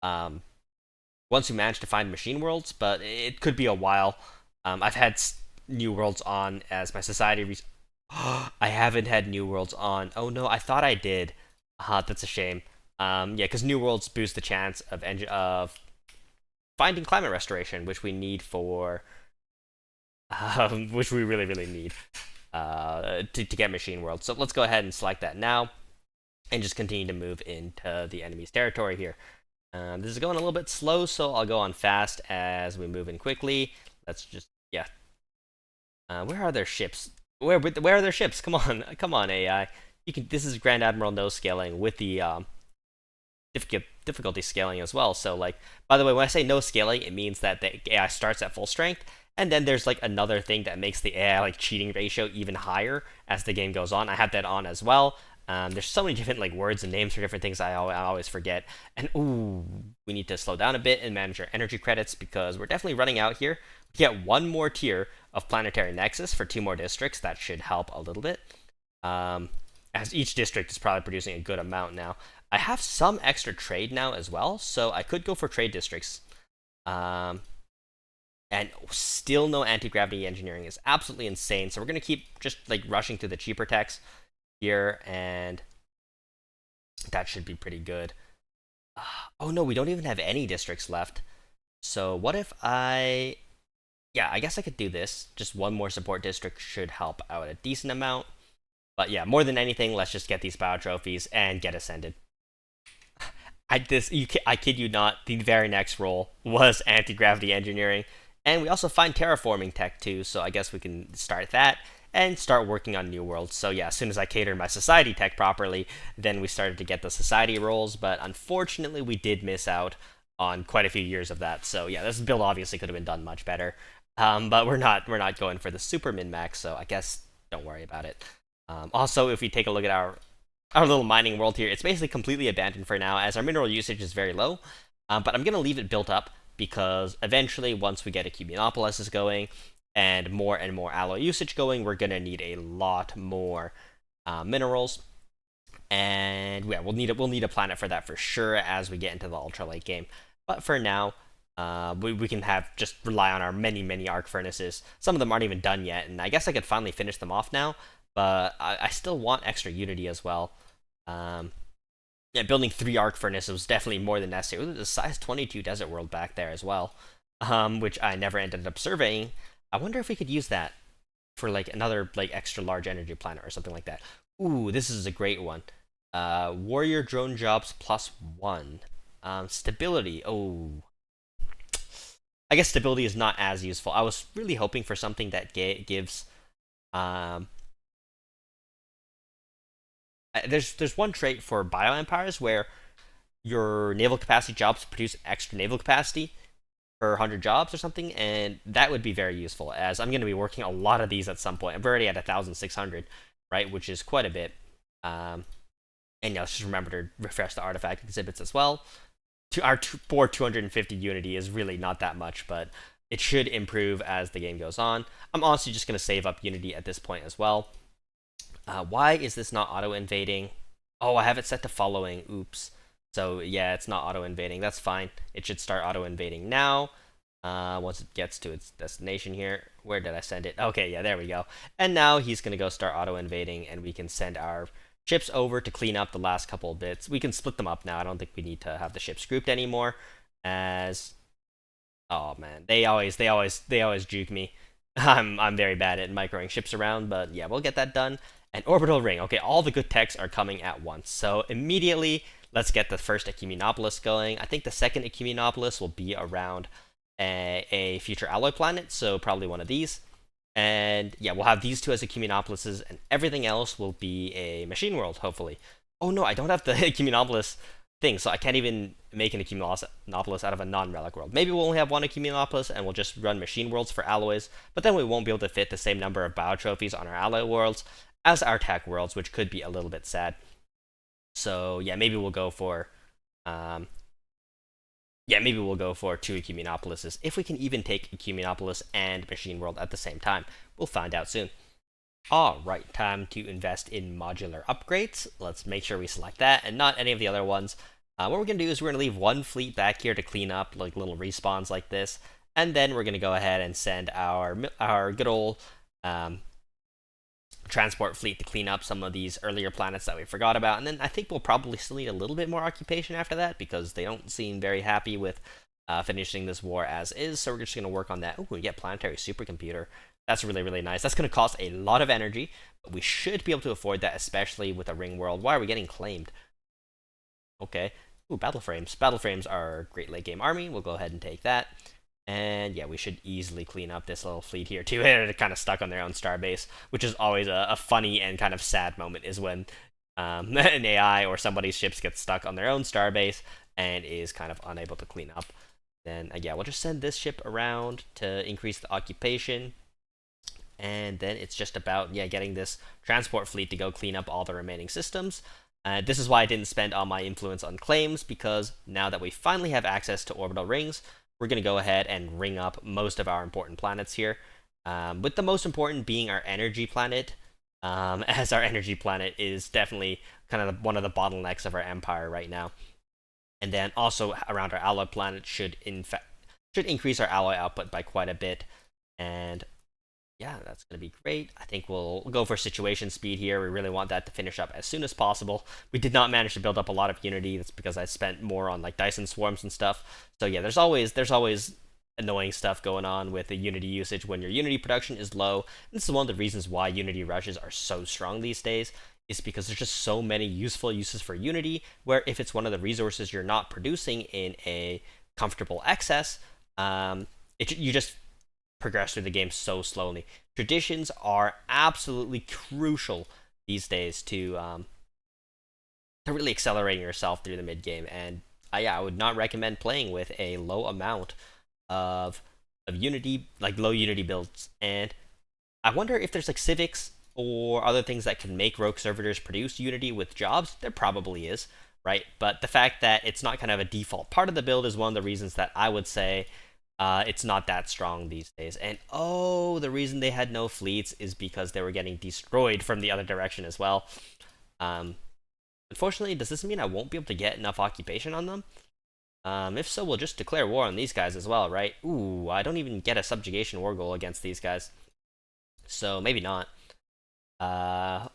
manage to find machine worlds, but it could be a while. I've had new worlds on as my society. I haven't had new worlds on. Oh no, I thought I did. That's a shame. Yeah, because new worlds boost the chance of finding climate restoration, which we need for, which we really need to get machine worlds. So let's go ahead and select that now, and just continue to move into the enemy's territory here. This is going a little bit slow, so I'll go on fast as we move in quickly. Let's just, yeah. Where are their ships? Where are their ships? Come on, AI. You can. This is Grand Admiral no scaling with the difficulty scaling as well. So like, by the way, when I say no scaling, it means that the AI starts at full strength, and then there's like another thing that makes the AI like cheating ratio even higher as the game goes on. I have that on as well. There's so many different like words and names for different things I always forget. And ooh, we need to slow down a bit and manage our energy credits because we're definitely running out here. We get one more tier of planetary nexus for 2 more districts. That should help a little bit. As each district is probably producing a good amount now. I have some extra trade now as well, so I could go for trade districts. And still no anti-gravity engineering is absolutely insane. So we're going to keep just like rushing through the cheaper techs here, and that should be pretty good. Oh no, we don't even have any districts left. So what if I guess I could do this. Just one more support district should help out a decent amount. But yeah, more than anything, let's just get these bio trophies and get ascended. I kid you not, the very next role was anti-gravity engineering. And we also find terraforming tech too, so I guess we can start that and start working on new worlds. So yeah, as soon as I catered my society tech properly, then we started to get the society roles, but unfortunately we did miss out on quite a few years of that. So yeah, this build obviously could have been done much better. But we're not going for the super min-max, so I guess don't worry about it. Also, if we take a look at our little mining world here, it's basically completely abandoned for now, as our mineral usage is very low. But I'm going to leave it built up because eventually, once we get a Cumulonimbus going and more alloy usage going, we're going to need a lot more minerals. And yeah, we'll need a planet for that for sure as we get into the ultra late game. But for now, we can just rely on our many arc furnaces. Some of them aren't even done yet, and I guess I could finally finish them off now. But I still want extra unity as well. Yeah, building 3 arc furnaces was definitely more than necessary. There's a size 22 desert world back there as well, which I never ended up surveying. I wonder if we could use that for like another like extra large energy planet or something like that. Ooh, this is a great one. Warrior drone jobs +1. Stability. Oh, I guess stability is not as useful. I was really hoping for something that gives. There's one trait for bio empires where your naval capacity jobs produce extra naval capacity per 100 jobs or something, and that would be very useful as I'm going to be working a lot of these at some point. I'm already at 1,600, right, which is quite a bit. And let's just remember to refresh the artifact exhibits as well. Our 250 unity is really not that much, but it should improve as the game goes on. I'm honestly just going to save up unity at this point as well. Why is this not auto-invading? Oh, I have it set to following. Oops. So yeah, it's not auto-invading. That's fine. It should start auto-invading now. Once it gets to its destination here. Where did I send it? Okay, yeah, there we go. And now he's going to go start auto-invading, and we can send our ships over to clean up the last couple of bits. We can split them up now. I don't think we need to have the ships grouped anymore. As oh man, they always juke me. I'm very bad at microing ships around, but yeah, we'll get that done. An orbital ring. Okay, all the good techs are coming at once. So immediately, let's get the first Ecumenopolis going. I think the second Ecumenopolis will be around a future alloy planet, so probably one of these. And yeah, we'll have these 2 as Ecumenopolises, and everything else will be a machine world, hopefully. Oh no, I don't have the Ecumenopolis thing, so I can't even make an Ecumenopolis out of a non-relic world. Maybe we'll only have one Ecumenopolis, and we'll just run machine worlds for alloys, but then we won't be able to fit the same number of bio trophies on our alloy worlds as our tech worlds, which could be a little bit sad. So yeah, maybe we'll go for maybe we'll go for 2 Ecumenopolises, if we can even take Ecumenopolis and Machine World at the same time. We'll find out soon. Alright, time to invest in modular upgrades. Let's make sure we select that, and not any of the other ones. What we're going to do is we're going to leave 1 fleet back here to clean up, like little respawns like this, and then we're going to go ahead and send our good old transport fleet to clean up some of these earlier planets that we forgot about. And then I think we'll probably still need a little bit more occupation after that, because they don't seem very happy with finishing this war as is. So we're just going to work on that. Oh, we get planetary supercomputer. That's really nice. That's going to cost a lot of energy, but we should be able to afford that, especially with a ring world. Why are we getting claimed? Okay. Ooh, battle frames. Battle frames are a great late game army. We'll go ahead and take that. And yeah, we should easily clean up this little fleet here too. They're kind of stuck on their own starbase, which is always a funny and kind of sad moment, is when an AI or somebody's ships get stuck on their own starbase and is kind of unable to clean up. Then yeah, we'll just send this ship around to increase the occupation. And then it's just about getting this transport fleet to go clean up all the remaining systems. This is why I didn't spend all my influence on claims, because now that we finally have access to orbital rings, we're going to go ahead and ring up most of our important planets here, with the most important being our energy planet, as our energy planet is definitely kind of one of the bottlenecks of our empire right now. And then also around our alloy planet should increase our alloy output by quite a bit. And yeah, that's going to be great. I think we'll go for situation speed here. We really want that to finish up as soon as possible. We did not manage to build up a lot of unity. That's because I spent more on like Dyson swarms and stuff. So yeah, there's always annoying stuff going on with the unity usage when your unity production is low. And this is one of the reasons why unity rushes are so strong these days, is because there's just so many useful uses for unity, where if it's one of the resources you're not producing in a comfortable excess, you just progress through the game so slowly. Traditions are absolutely crucial these days to really accelerating yourself through the mid game. And I would not recommend playing with a low amount of unity, like low unity builds. And I wonder if there's like civics or other things that can make rogue servitors produce unity with jobs. There probably is, right? But the fact that it's not kind of a default part of the build is one of the reasons that I would say it's not that strong these days. And oh, the reason they had no fleets is because they were getting destroyed from the other direction as well. Unfortunately, does this mean I won't be able to get enough occupation on them? If so, we'll just declare war on these guys as well, right? Ooh, I don't even get a subjugation war goal against these guys. So maybe not. But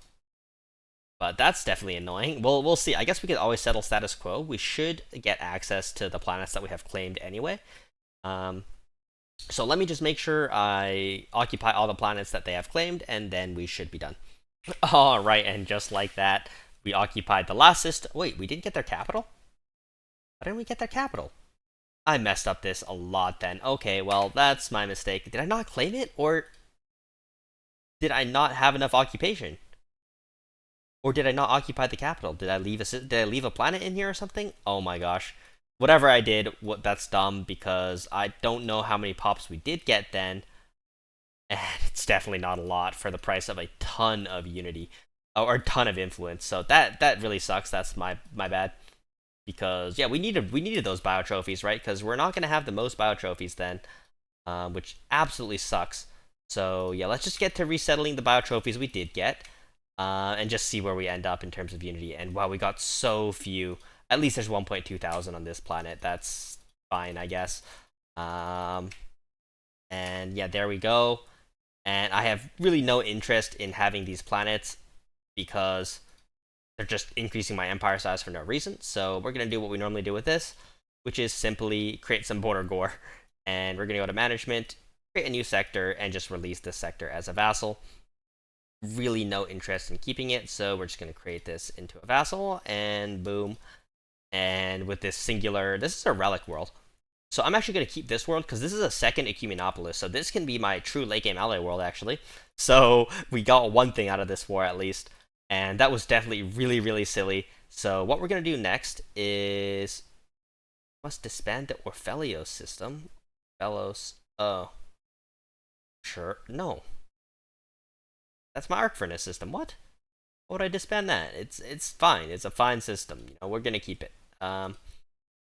that's definitely annoying. We'll see. I guess we could always settle status quo. We should get access to the planets that we have claimed anyway. So let me just make sure I occupy all the planets that they have claimed, and then we should be done. Alright, and just like that, we occupied the last system. Wait, we didn't get their capital? Why didn't we get their capital? I messed up this a lot then. Okay, well, that's my mistake. Did I not claim it? Or did I not have enough occupation? Or did I not occupy the capital? Did I leave a planet in here or something? Oh my gosh. Whatever I did, that's dumb because I don't know how many pops we did get then. And it's definitely not a lot for the price of a ton of unity or a ton of influence. So that really sucks. That's my bad. Because yeah, we needed those bio trophies, right? Because we're not going to have the most bio trophies then, which absolutely sucks. So yeah, let's just get to resettling the bio trophies we did get, and just see where we end up in terms of unity. And wow, we got so few. At least there's 1.2 thousand on this planet. That's fine, I guess. And yeah, there we go. And I have really no interest in having these planets because they're just increasing my empire size for no reason. So we're going to do what we normally do with this, which is simply create some border gore. And we're going to go to management, create a new sector, and just release this sector as a vassal. Really no interest in keeping it, so we're just going to create this into a vassal, and boom. And with this singular, this is a relic world. So I'm actually going to keep this world because this is a second Ecumenopolis. So this can be my true late game ally world, actually. So we got one thing out of this war at least. And that was definitely really, really silly. So what we're going to do next is must disband the Orphelio system. Orphelos. Oh. Sure. No. That's my arc furnace system. What? Why would I disband that? It's fine. It's a fine system. You know, we're going to keep it.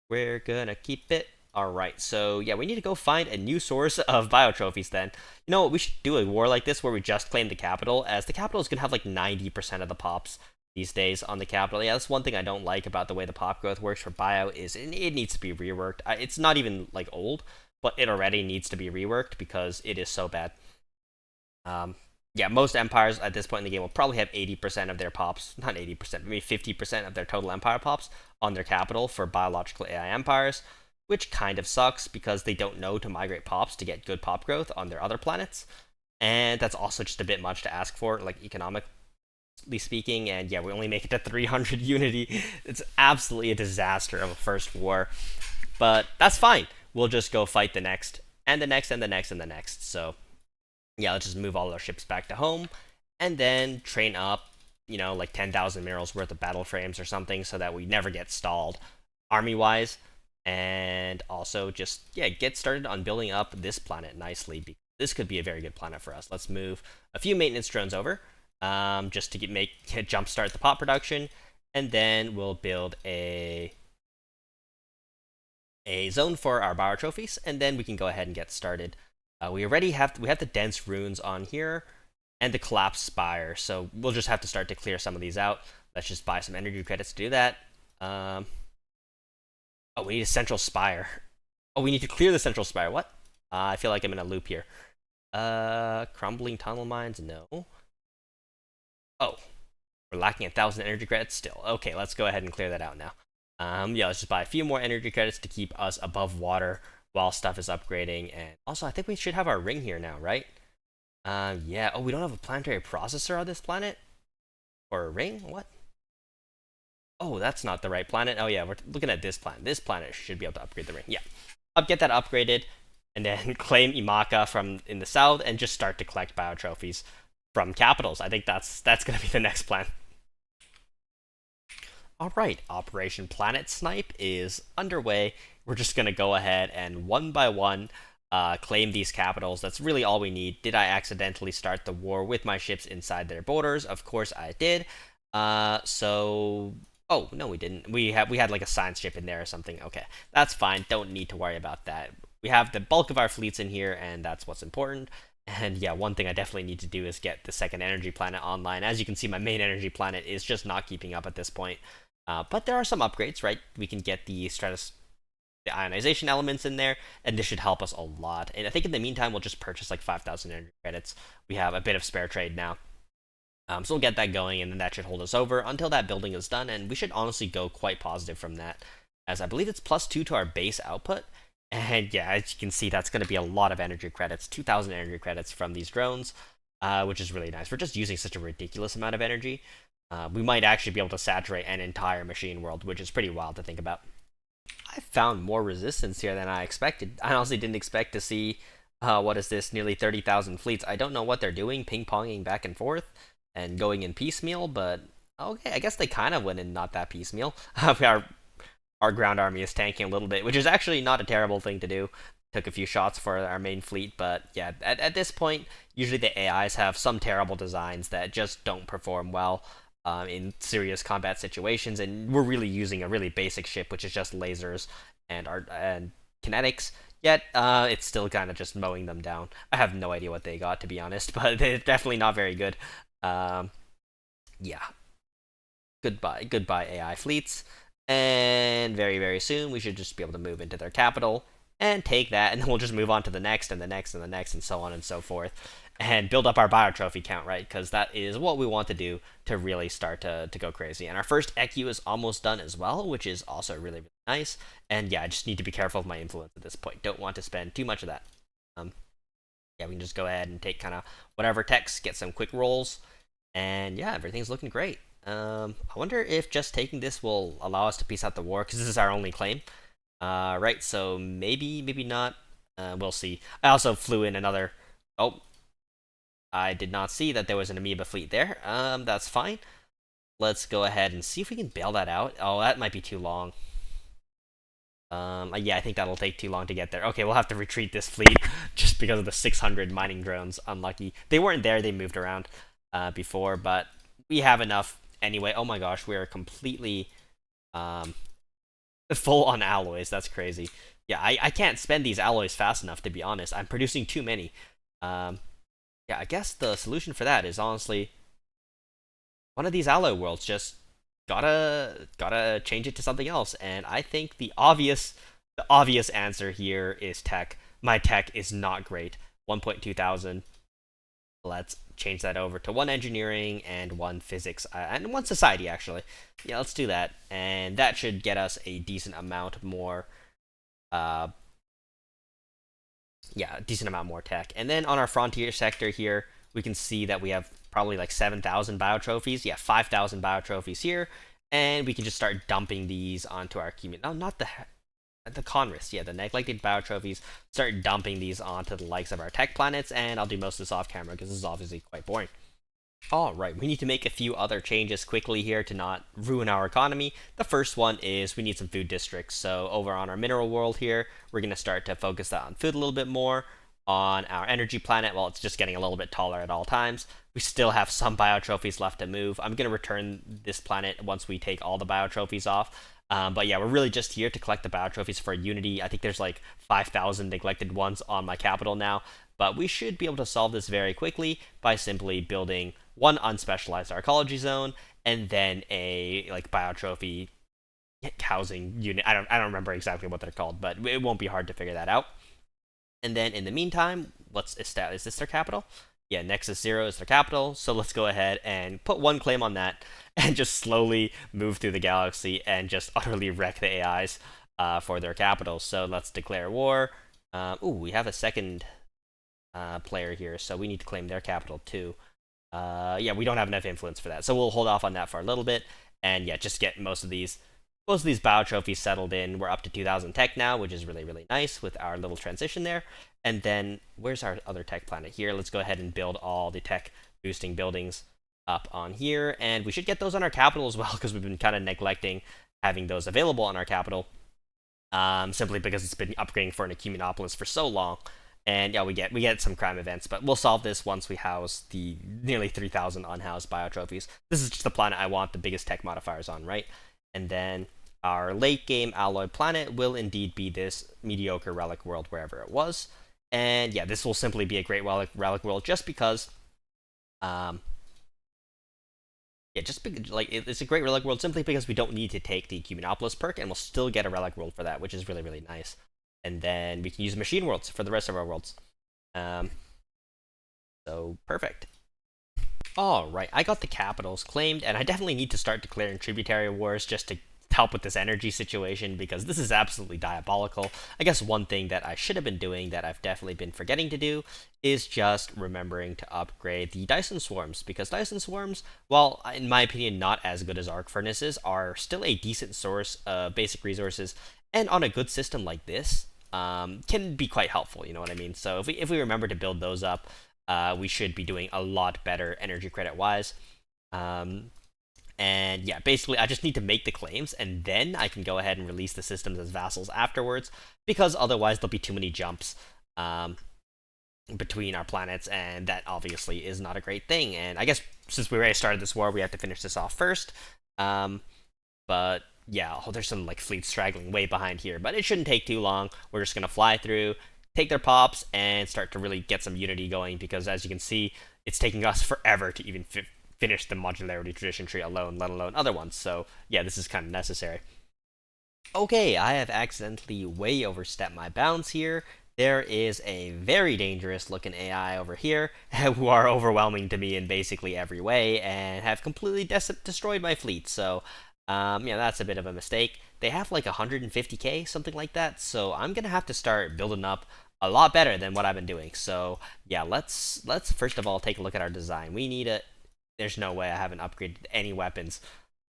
We're going to keep it. Alright, so yeah, we need to go find a new source of bio trophies then. You know what, we should do a war like this where we just claim the capital, as the capital is going to have like 90% of the pops these days on the capital. Yeah, that's one thing I don't like about the way the pop growth works for bio is it needs to be reworked. It's not even like old, but it already needs to be reworked because it is so bad. Yeah, most empires at this point in the game will probably have 80% of their pops, not 80%, maybe 50% of their total empire pops on their capital for biological AI empires, which kind of sucks because they don't know to migrate pops to get good pop growth on their other planets. And that's also just a bit much to ask for, like economically speaking. And yeah, we only make it to 300 unity. It's absolutely a disaster of a first war. But that's fine. We'll just go fight the next, and the next, and the next, and the next. So yeah, let's just move all our ships back to home, and then train up, you know, like 10,000 minerals worth of battle frames or something so that we never get stalled army-wise. And also just, yeah, get started on building up this planet nicely. This could be a very good planet for us. Let's move a few maintenance drones over, just to jumpstart the pop production, and then we'll build a zone for our bio trophies, and then we can go ahead and get started. We already have the dense runes on here, and the collapsed spire, so we'll just have to start to clear some of these out. Let's just buy some energy credits to do that. Oh, we need a central spire. Oh, we need to clear the central spire. What? I feel like I'm in a loop here. Crumbling tunnel mines? No. Oh, we're lacking 1,000 energy credits still. Okay, let's go ahead and clear that out now. Yeah, let's just buy a few more energy credits to keep us above water while stuff is upgrading. And also, I think we should have our ring here now, right? Yeah. Oh, we don't have a planetary processor on this planet? Or a ring? What? Oh, that's not the right planet. Oh, yeah, we're looking at this planet. This planet should be able to upgrade the ring. Yeah. I'll get that upgraded, and then claim Imaka from in the south, and just start to collect bio trophies from capitals. I think that's going to be the next plan. Alright, Operation Planet Snipe is underway. We're just going to go ahead and one by one claim these capitals. That's really all we need. Did I accidentally start the war with my ships inside their borders? Of course I did. So Oh no, we didn't. We had like a science ship in there or something. Okay, that's fine. Don't need to worry about that. We have the bulk of our fleets in here, and that's what's important. And yeah, one thing I definitely need to do is get the second energy planet online. As you can see, my main energy planet is just not keeping up at this point. But there are some upgrades, right? We can get the ionization elements in there, and this should help us a lot. And I think in the meantime, we'll just purchase like 5,000 energy credits. We have a bit of spare trade now. So we'll get that going, and then that should hold us over until that building is done, and we should honestly go quite positive from that, as I believe it's +2 to our base output. And yeah, as you can see, that's going to be a lot of energy credits, 2,000 energy credits from these drones, which is really nice. We're just using such a ridiculous amount of energy. We might actually be able to saturate an entire machine world, which is pretty wild to think about. I found more resistance here than I expected. I honestly didn't expect to see, what is this, nearly 30,000 fleets. I don't know what they're doing, ping-ponging back and forth and going in piecemeal, but okay, I guess they kind of went in not that piecemeal. our ground army is tanking a little bit, which is actually not a terrible thing to do. Took a few shots for our main fleet, but yeah, at this point, usually the AIs have some terrible designs that just don't perform well in serious combat situations, and we're really using a really basic ship, which is just lasers and kinetics. Yet, it's still kind of just mowing them down. I have no idea what they got, to be honest, but they're definitely not very good. Um, yeah. Goodbye AI fleets. And very, very soon, we should just be able to move into their capital and take that, and then we'll just move on to the next, and the next, and the next, and so on and so forth, and build up our biotrophy count, right? Because that is what we want to do to really start to go crazy. And our first EQ is almost done as well, which is also really, really nice. And yeah, I just need to be careful of my influence at this point. Don't want to spend too much of that. Yeah, we can just go ahead and take kind of whatever techs, get some quick rolls, and yeah, everything's looking great. I wonder if just taking this will allow us to peace out the war, because this is our only claim. Right, so maybe not. We'll see. I also flew in another... Oh, I did not see that there was an amoeba fleet there. That's fine. Let's go ahead and see if we can bail that out. Oh, that might be too long. Yeah, I think that'll take too long to get there. Okay, we'll have to retreat this fleet just because of the 600 mining drones. Unlucky. They weren't there, they moved around before, but we have enough anyway. Oh my gosh, we are completely full on alloys. That's crazy. Yeah, I can't spend these alloys fast enough, to be honest. I'm producing too many. Yeah, I guess the solution for that is honestly one of these alloy worlds. Just gotta change it to something else. And I think the obvious answer here is tech. My tech is not great. 1.2 thousand. Let's change that over to 1 engineering and 1 physics and 1 society, actually. Yeah, let's do that, and that should get us a decent amount more. Yeah, a decent amount more tech. And then on our frontier sector here, we can see that we have probably like 7,000 biotrophies. Yeah, 5,000 biotrophies here, and we can just start dumping these onto our community. No, not the Conris, yeah, the neglected biotrophies. Start dumping these onto the likes of our tech planets, and I'll do most of this off camera because this is obviously quite boring. Alright, we need to make a few other changes quickly here to not ruin our economy. The first one is we need some food districts. So over on our mineral world here, we're going to start to focus that on food a little bit more. On our energy planet, well, it's just getting a little bit taller at all times. We still have some biotrophies left to move. I'm going to return this planet once we take all the biotrophies off. But yeah, we're really just here to collect the biotrophies for Unity. I think there's like 5,000 neglected ones on my capital now. But we should be able to solve this very quickly by simply building 1 unspecialized arcology zone and then a like biotrophy housing unit. I don't remember exactly what they're called, but it won't be hard to figure that out. And then in the meantime, let's establish, is this their capital? Yeah, Nexus 0 is their capital, so let's go ahead and put 1 claim on that and just slowly move through the galaxy and just utterly wreck the AIs for their capital. So let's declare war. We have a second player here, so we need to claim their capital too. Yeah, we don't have enough influence for that, so we'll hold off on that for a little bit, and yeah, just get most of these biotrophies settled in. We're up to 2,000 tech now, which is really, really nice with our little transition there. And then, where's our other tech planet here? Let's go ahead and build all the tech boosting buildings up on here, and we should get those on our capital as well, because we've been kind of neglecting having those available on our capital, simply because it's been upgrading for an Ecumenopolis for so long. And yeah, we get some crime events, but we'll solve this once we house the nearly 3,000 unhoused biotrophies. This is just the planet I want the biggest tech modifiers on, right?
And then our late game alloy planet will indeed be this mediocre relic world wherever it was. And yeah, this will simply be a great relic world just because, yeah, just because, like, it's a great relic world simply because we don't need to take the Cumulonimbus perk, and we'll still get a relic world for that, which is really, really nice. And then we can use machine worlds for the rest of our worlds. Um, so perfect. All right, I got the capitals claimed, and I definitely need to start declaring tributary wars just to help with this energy situation because this is absolutely diabolical. I guess one thing that I should have been doing that I've definitely been forgetting to do is just remembering to upgrade the Dyson Swarms because Dyson Swarms, while in my opinion not as good as Arc Furnaces, are still a decent source of basic resources, and on a good system like this, can be quite helpful. You know what I mean? So if we remember to build those up, we should be doing a lot better energy credit wise. And yeah, basically, I just need to make the claims, and then I can go ahead and release the systems as vassals afterwards, because otherwise there'll be too many jumps between our planets, and that obviously is not a great thing. And I guess since we already started this war, we have to finish this off first. But yeah, there's some like fleets straggling way behind here, but it shouldn't take too long. We're just gonna fly through, take their pops, and start to really get some unity going, because as you can see, it's taking us forever to even finish the modularity tradition tree alone, let alone other ones. So yeah, this is kind of necessary. Okay, I have accidentally way overstepped my bounds here. There is a very dangerous looking AI over here who are overwhelming to me in basically every way and have completely destroyed my fleet. So yeah, that's a bit of a mistake. They have like 150k, something like that. So I'm gonna have to start building up a lot better than what I've been doing. So yeah, let's first of all take a look at our design. We need a there's no way I haven't upgraded any weapons.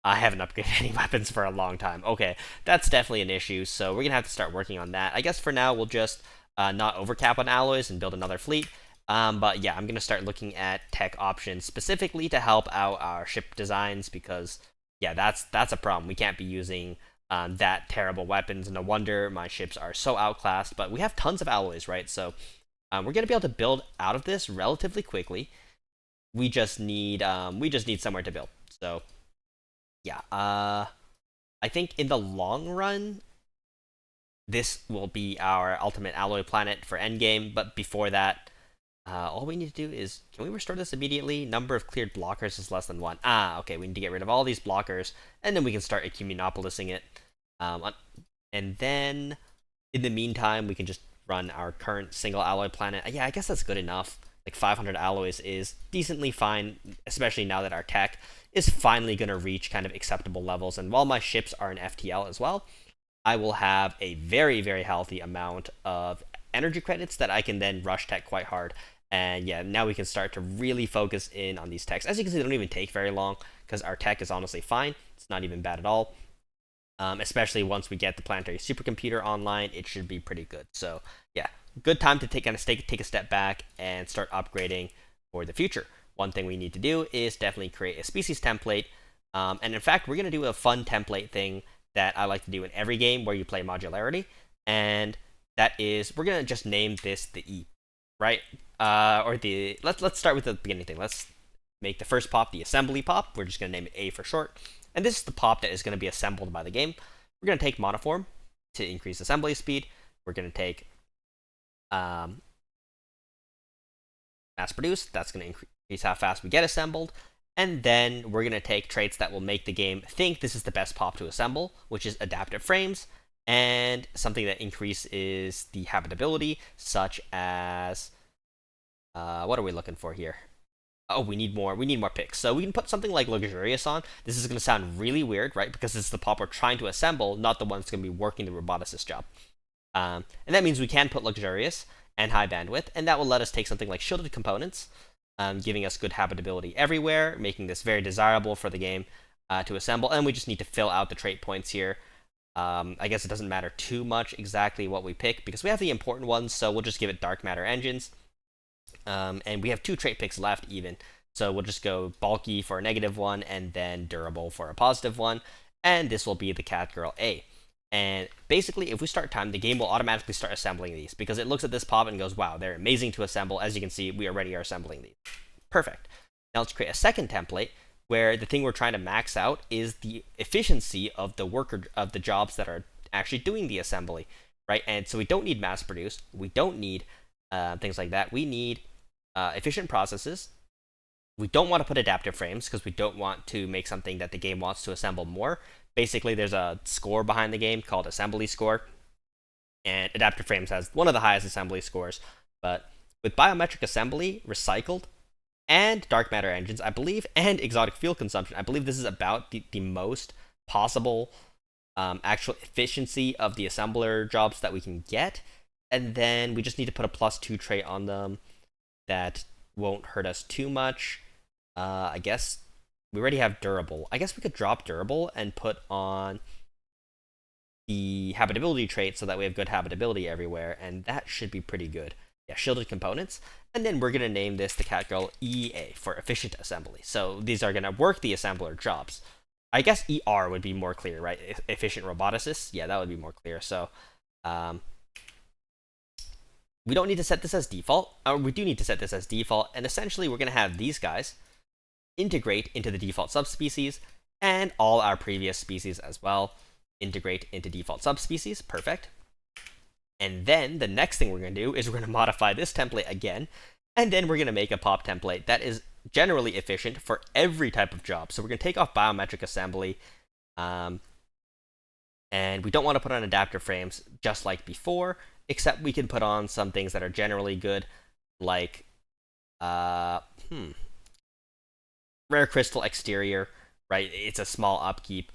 I haven't upgraded any weapons for a long time. Okay, that's definitely an issue, so we're going to have to start working on that. I guess for now, we'll just not overcap on alloys and build another fleet. But yeah, I'm going to start looking at tech options specifically to help out our ship designs because, yeah, that's a problem. We can't be using that terrible weapons. No wonder my ships are so outclassed, but we have tons of alloys, right? So we're going to be able to build out of this relatively quickly. We just need somewhere to build. So yeah, I think in the long run, this will be our ultimate alloy planet for Endgame. But before that, all we need to do is, can we restore this immediately? Number of cleared blockers is less than 1. Okay, we need to get rid of all these blockers, and then we can start accumulinopolising it. And then, in the meantime, we can just run our current single alloy planet. Yeah, I guess that's good enough. Like 500 alloys is decently fine, especially now that our tech is finally going to reach kind of acceptable levels. And while my ships are in FTL as well, I will have a very, very healthy amount of energy credits that I can then rush tech quite hard. And yeah, now we can start to really focus in on these techs. As you can see, they don't even take very long because our tech is honestly fine. It's not even bad at all. Especially once we get the planetary supercomputer online, it should be pretty good. So yeah, good time to take a step back and start upgrading for the future. One thing we need to do is definitely create a species template. And in fact, we're going to do a fun template thing that I like to do in every game where you play modularity. And that is, we're going to just name this the E, right? Let's start with the beginning thing. Let's make the first pop the assembly pop. We're just going to name it A for short. And this is the pop that is going to be assembled by the game. We're going to take monoform to increase assembly speed. We're going to take mass produce. That's going to increase how fast we get assembled. And then we're going to take traits that will make the game think this is the best pop to assemble, which is adaptive frames, and something that increases the habitability, such as what are we looking for here? Oh, we need more picks. So we can put something like luxurious on. This is going to sound really weird, right? Because it's the pop we're trying to assemble, not the one that's going to be working the roboticist job. And that means we can put luxurious and high bandwidth, and that will let us take something like shielded components, giving us good habitability everywhere, making this very desirable for the game to assemble. And we just need to fill out the trait points here. I guess it doesn't matter too much exactly what we pick because we have the important ones, so we'll just give it dark matter engines. And we have 2 trait picks left even. So we'll just go bulky for a negative one and then durable for a positive one. And this will be the Catgirl A. And basically, if we start time, the game will automatically start assembling these because it looks at this pop and goes, wow, they're amazing to assemble. As you can see, we already are assembling these. Perfect. Now let's create a second template where the thing we're trying to max out is the efficiency of the worker of the jobs that are actually doing the assembly, right? And so we don't need mass produce, we don't need things like that. We need efficient processes. We don't want to put adaptive frames because we don't want to make something that the game wants to assemble more. Basically, there's a score behind the game called assembly score, and adaptive frames has one of the highest assembly scores. But with biometric assembly, recycled, and dark matter engines, I believe, and exotic fuel consumption, I believe this is about the most possible actual efficiency of the assembler jobs that we can get. And then we just need to put a +2 trait on them that won't hurt us too much. I guess we already have durable. I guess we could drop durable and put on the habitability trait so that we have good habitability everywhere, and that should be pretty good. Yeah, shielded components. And then we're going to name this the Catgirl EA for efficient assembly. So these are going to work the assembler jobs. I guess ER would be more clear, right? Efficient roboticists. Yeah, that would be more clear. So we don't need to set this as default, or we do need to set this as default. And essentially, we're going to have these guys integrate into the default subspecies, and all our previous species as well integrate into default subspecies. Perfect. And then the next thing we're going to do is we're going to modify this template again, and then we're going to make a pop template that is generally efficient for every type of job. So we're going to take off biometric assembly, and we don't want to put on adaptive frames just like before, except we can put on some things that are generally good, like rare crystal exterior, right? It's a small upkeep.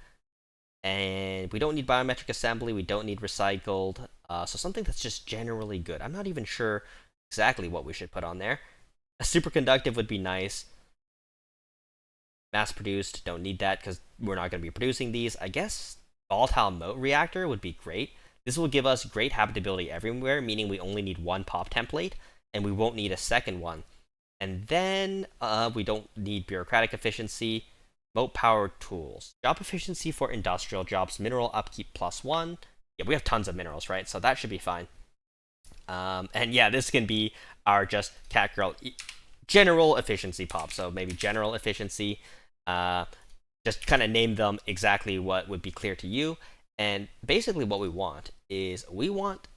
And we don't need biometric assembly, we don't need recycled, so something that's just generally good. I'm not even sure exactly what we should put on there. A superconductive would be nice. Mass produced, don't need that because we're not going to be producing these. I guess volatile moat reactor would be great. This will give us great habitability everywhere, meaning we only need one pop template, and we won't need a second one. And then we don't need bureaucratic efficiency. Moat power tools. Job efficiency for industrial jobs. Mineral upkeep +1. Yeah, we have tons of minerals, right? So that should be fine. And yeah, this can be our just Catgirl general efficiency pop. So maybe general efficiency. Just kind of name them exactly what would be clear to you. And basically what we want is we want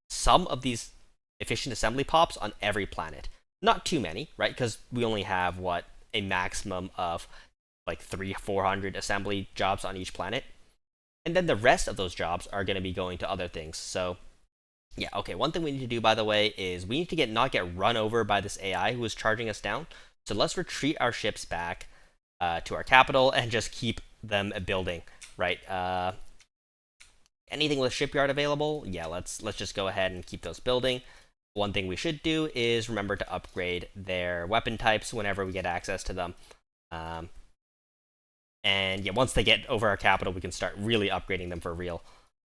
some of these efficient assembly pops on every planet. Not too many, right? Because we only have, a maximum of like 300-400 assembly jobs on each planet. And then the rest of those jobs are going to be going to other things. So yeah, okay, one thing we need to do, by the way, is we need to not get run over by this AI who is charging us down. So let's retreat our ships back to our capital and just keep them building, right? Anything with shipyard available, yeah, let's just go ahead and keep those building. One thing we should do is remember to upgrade their weapon types whenever we get access to them. And yeah, once they get over our capital, we can start really upgrading them for real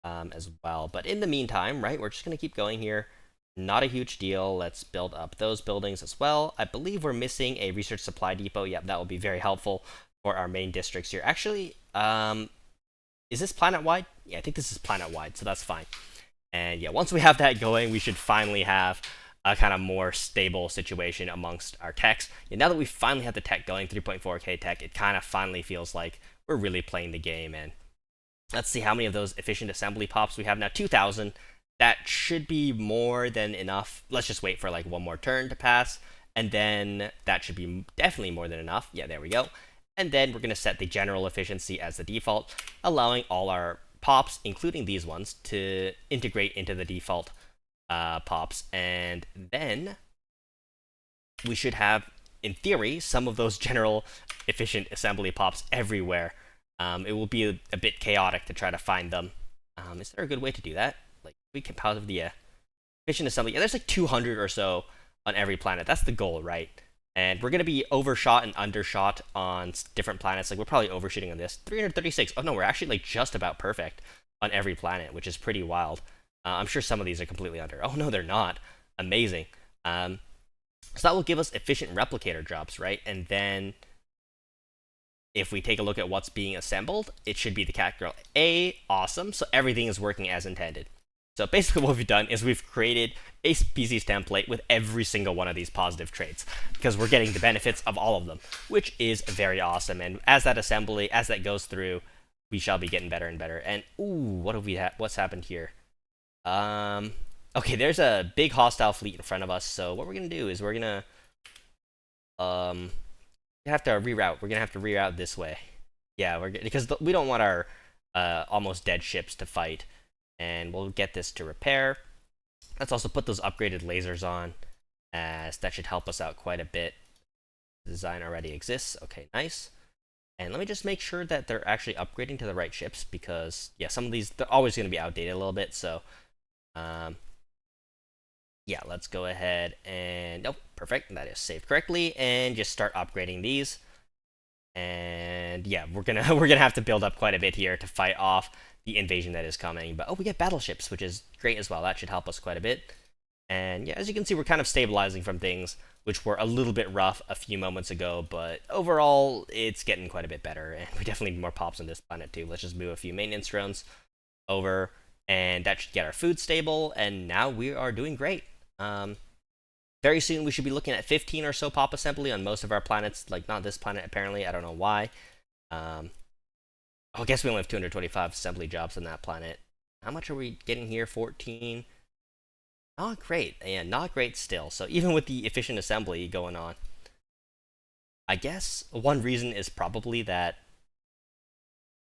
as well. But in the meantime, right, we're just going to keep going here. Not a huge deal. Let's build up those buildings as well. I believe we're missing a research supply depot. Yep, that will be very helpful for our main districts here. Actually, is this planet-wide? Yeah, I think this is planet-wide, so that's fine. And yeah, once we have that going, we should finally have a kind of more stable situation amongst our techs. And now that we finally have the tech going, 3.4K tech, it kind of finally feels like we're really playing the game. And let's see how many of those efficient assembly pops we have now. 2,000. That should be more than enough. Let's just wait for like one more turn to pass, and then that should be definitely more than enough. Yeah, there we go. And then we're going to set the general efficiency as the default, allowing all our pops, including these ones, to integrate into the default pops. And then we should have, in theory, some of those general efficient assembly pops everywhere. It will be a bit chaotic to try to find them. Is there a good way to do that? Like, we can positive the efficient assembly. Yeah, there's like 200 or so on every planet. That's the goal, right? And we're going to be overshot and undershot on different planets. Like, we're probably overshooting on this. 336. Oh, no, we're actually, like, just about perfect on every planet, which is pretty wild. I'm sure some of these are completely under. Oh, no, they're not. Amazing. So that will give us efficient replicator jobs, right? And then if we take a look at what's being assembled, it should be the Catgirl A. Awesome. So everything is working as intended. So basically what we've done is we've created a species template with every single one of these positive traits because we're getting the benefits of all of them, which is very awesome. And as that goes through, we shall be getting better and better. And ooh, what's happened here? Okay, there's a big hostile fleet in front of us. So what we're gonna do is we're gonna have to reroute. We're gonna have to reroute this way. Yeah, because we don't want our almost dead ships to fight, and we'll get this to repair. Let's also put those upgraded lasers on, as that should help us out quite a bit. The design already exists. Okay, nice. And let me just make sure that they're actually upgrading to the right ships, because yeah, some of these they're always going to be outdated a little bit. So, yeah, let's go ahead and perfect. That is saved correctly, and just start upgrading these. And yeah, we're gonna have to build up quite a bit here to fight off the invasion that is coming. But we get battleships, which is great as well. That should help us quite a bit. And yeah, as you can see, we're kind of stabilizing from things which were a little bit rough a few moments ago, but overall, it's getting quite a bit better. And we definitely need more pops on this planet too. Let's just move a few maintenance drones over, and that should get our food stable. And now we are doing great. Very soon we should be looking at 15 or so pop assembly on most of our planets. Like not this planet apparently. I don't know why. I guess we only have 225 assembly jobs on that planet. How much are we getting here? 14. Not great. Yeah, not great still. So even with the efficient assembly going on, I guess one reason is probably that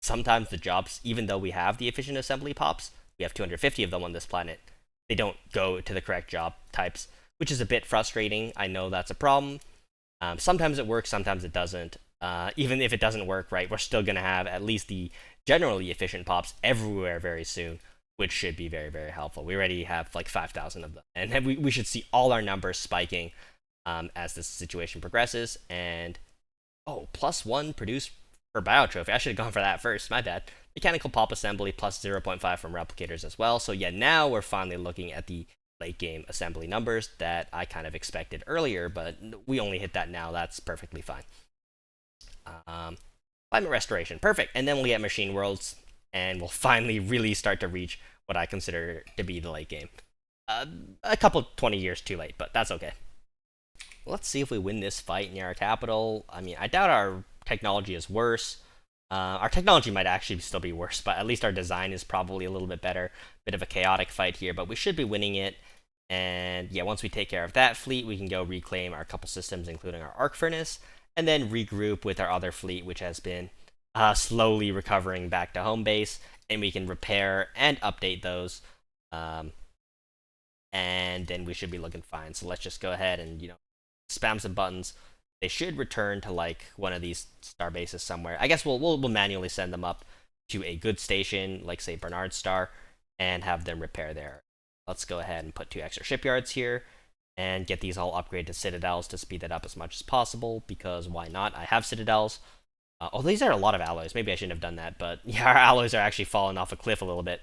sometimes the jobs, even though we have the efficient assembly pops, we have 250 of them on this planet, they don't go to the correct job types, which is a bit frustrating. I know that's a problem. Sometimes it works, sometimes it doesn't. Even if it doesn't work, right, we're still going to have at least the generally efficient pops everywhere very soon, which should be very, very helpful. We already have like 5,000 of them, and we should see all our numbers spiking as this situation progresses. And +1 produced for biotrophy. I should have gone for that first. My bad. Mechanical pop assembly plus 0.5 from replicators as well. So yeah, now we're finally looking at the late game assembly numbers that I kind of expected earlier, but we only hit that now. That's perfectly fine. Climate restoration, perfect. And then we'll get machine worlds, and we'll finally really start to reach what I consider to be the late game. A couple 20 years too late, but that's okay. Let's see if we win this fight near our capital. I mean, I doubt our technology is worse. Our technology might actually still be worse, but at least our design is probably a little bit better. Bit of a chaotic fight here, but we should be winning it. And yeah, once we take care of that fleet, we can go reclaim our couple systems, including our arc furnace, and then regroup with our other fleet, which has been slowly recovering back to home base, and we can repair and update those. And then we should be looking fine. So let's just go ahead and, spam some buttons. They should return to like one of these star bases somewhere. I guess we'll manually send them up to a good station, like say Bernard Star, and have them repair there. Let's go ahead and put 2 extra shipyards here and get these all upgraded to citadels to speed that up as much as possible, because why not? I have citadels. These are a lot of alloys. Maybe I shouldn't have done that, but yeah, our alloys are actually falling off a cliff a little bit.